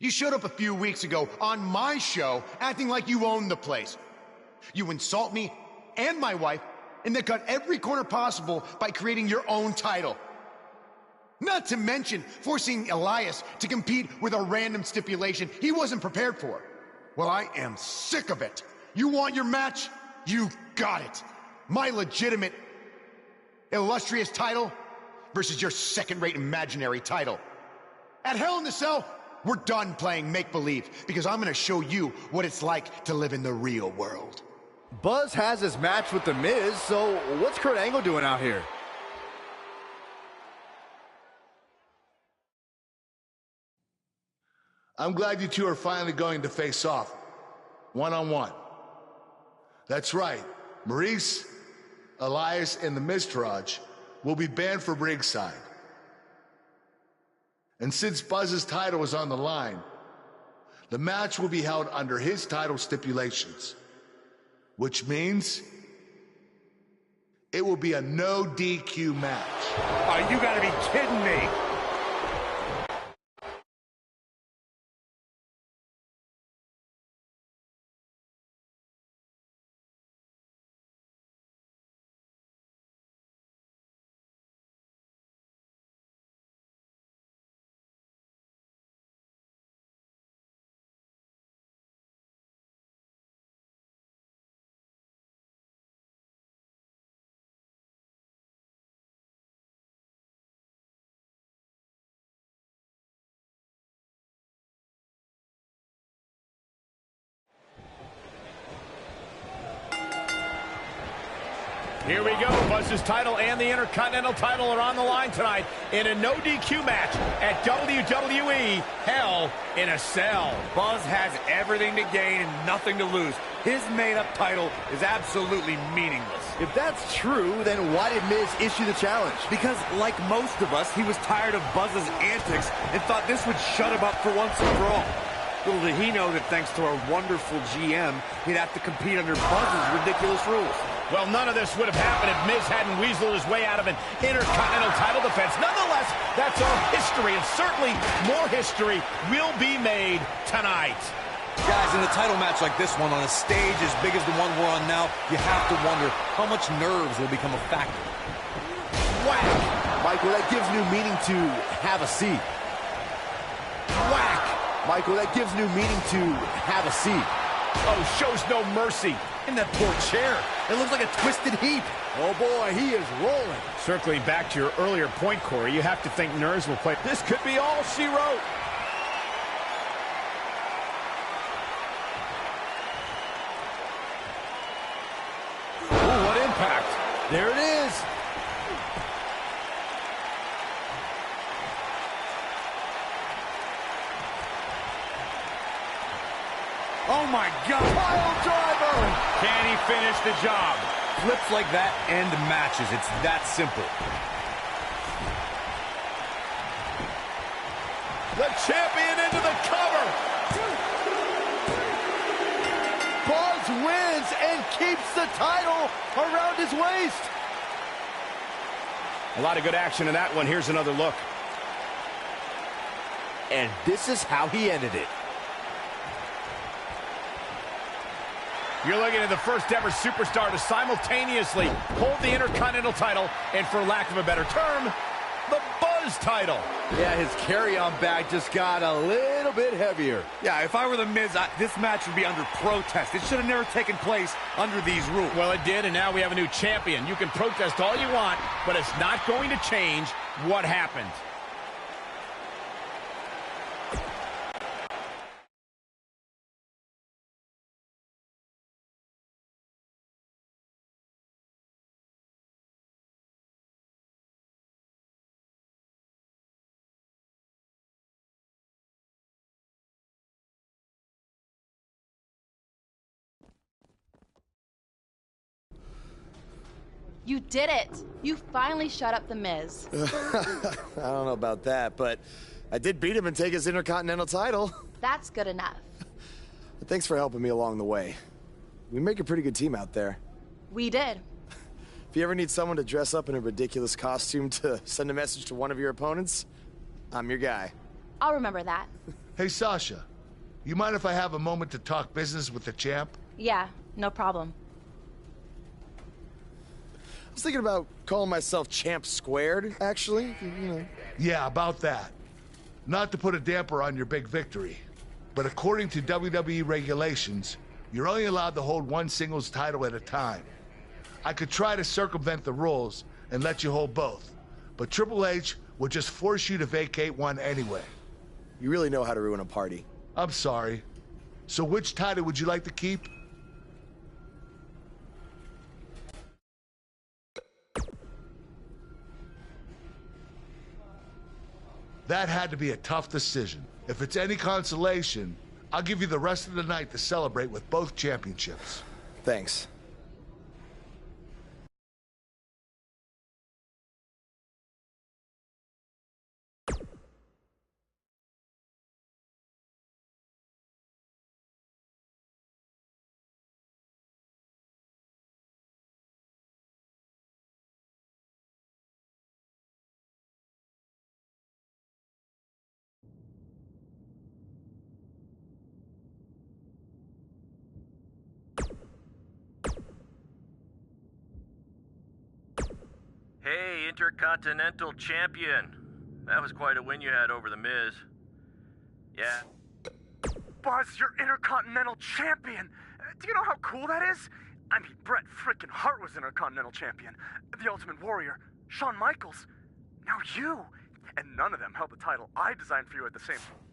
You showed up a few weeks ago on my show acting like you owned the place. You insult me and my wife and then cut every corner possible by creating your own title. Not to mention forcing Elias to compete with a random stipulation he wasn't prepared for. Well, I am sick of it. You want your match? You got it. My legitimate, illustrious title versus your second-rate imaginary title. At Hell in the Cell, we're done playing make-believe because I'm going to show you what it's like to live in the real world. Buzz has his match with The Miz, so what's Kurt Angle doing out here? I'm glad you two are finally going to face off, one-on-one. That's right, Maurice, Elias, and the Miztourage will be banned from ringside. And since Buzz's title is on the line, the match will be held under his title stipulations, which means it will be a no DQ match. Oh, you gotta be kidding me. Here we go. Buzz's title and the Intercontinental title are on the line tonight in a no DQ match at WWE Hell in a Cell. Buzz has everything to gain and nothing to lose. His made-up title is absolutely meaningless. If that's true, then why did Miz issue the challenge? Because, like most of us, he was tired of Buzz's antics and thought this would shut him up for once and for all. Little did he know that thanks to our wonderful GM, he'd have to compete under Buzz's ridiculous rules. Well, none of this would have happened if Miz hadn't weaseled his way out of an Intercontinental title defense. Nonetheless, that's all history, and certainly more history will be made tonight. Guys, in a title match like this one, on a stage as big as the one we're on now, you have to wonder how much nerves will become a factor. Whack! Michael, that gives new meaning to have a seat. Whack! Michael, that gives new meaning to have a seat. Oh, shows no mercy. In that poor chair. It looks like a twisted heap. Oh, boy, he is rolling. Circling back to your earlier point, Corey, you have to think nerves will play. This could be all she wrote. Ooh, what impact. There it is. Oh, my God. Pile driver. Can he finish the job? Flips like that end matches. It's that simple. The champion into the cover. Buzz wins and keeps the title around his waist. A lot of good action in that one. Here's another look. And this is how he ended it. You're looking at the first ever superstar to simultaneously hold the Intercontinental title and, for lack of a better term, the Buzz title. Yeah, his carry-on bag just got a little bit heavier. Yeah, if I were the Miz, this match would be under protest. It should have never taken place under these rules. Well, it did, and now we have a new champion. You can protest all you want, but it's not going to change what happened. You did it! You finally shut up the Miz. I don't know about that, but I did beat him and take his Intercontinental title. That's good enough. But thanks for helping me along the way. We make a pretty good team out there. We did. If you ever need someone to dress up in a ridiculous costume to send a message to one of your opponents, I'm your guy. I'll remember that. Hey, Sasha, you mind if I have a moment to talk business with the champ? Yeah, no problem. I was thinking about calling myself Champ Squared, actually. You know. Yeah, about that. Not to put a damper on your big victory, but according to WWE regulations, you're only allowed to hold one singles title at a time. I could try to circumvent the rules and let you hold both, but Triple H would just force you to vacate one anyway. You really know how to ruin a party. I'm sorry. So which title would you like to keep? That had to be a tough decision. If it's any consolation, I'll give you the rest of the night to celebrate with both championships. Thanks. Hey, Intercontinental Champion. That was quite a win you had over The Miz. Yeah. Buzz, you're Intercontinental Champion. Do you know how cool that is? I mean, Bret frickin' Hart was Intercontinental Champion. The Ultimate Warrior, Shawn Michaels. Now you. And none of them held the title I designed for you at the same time.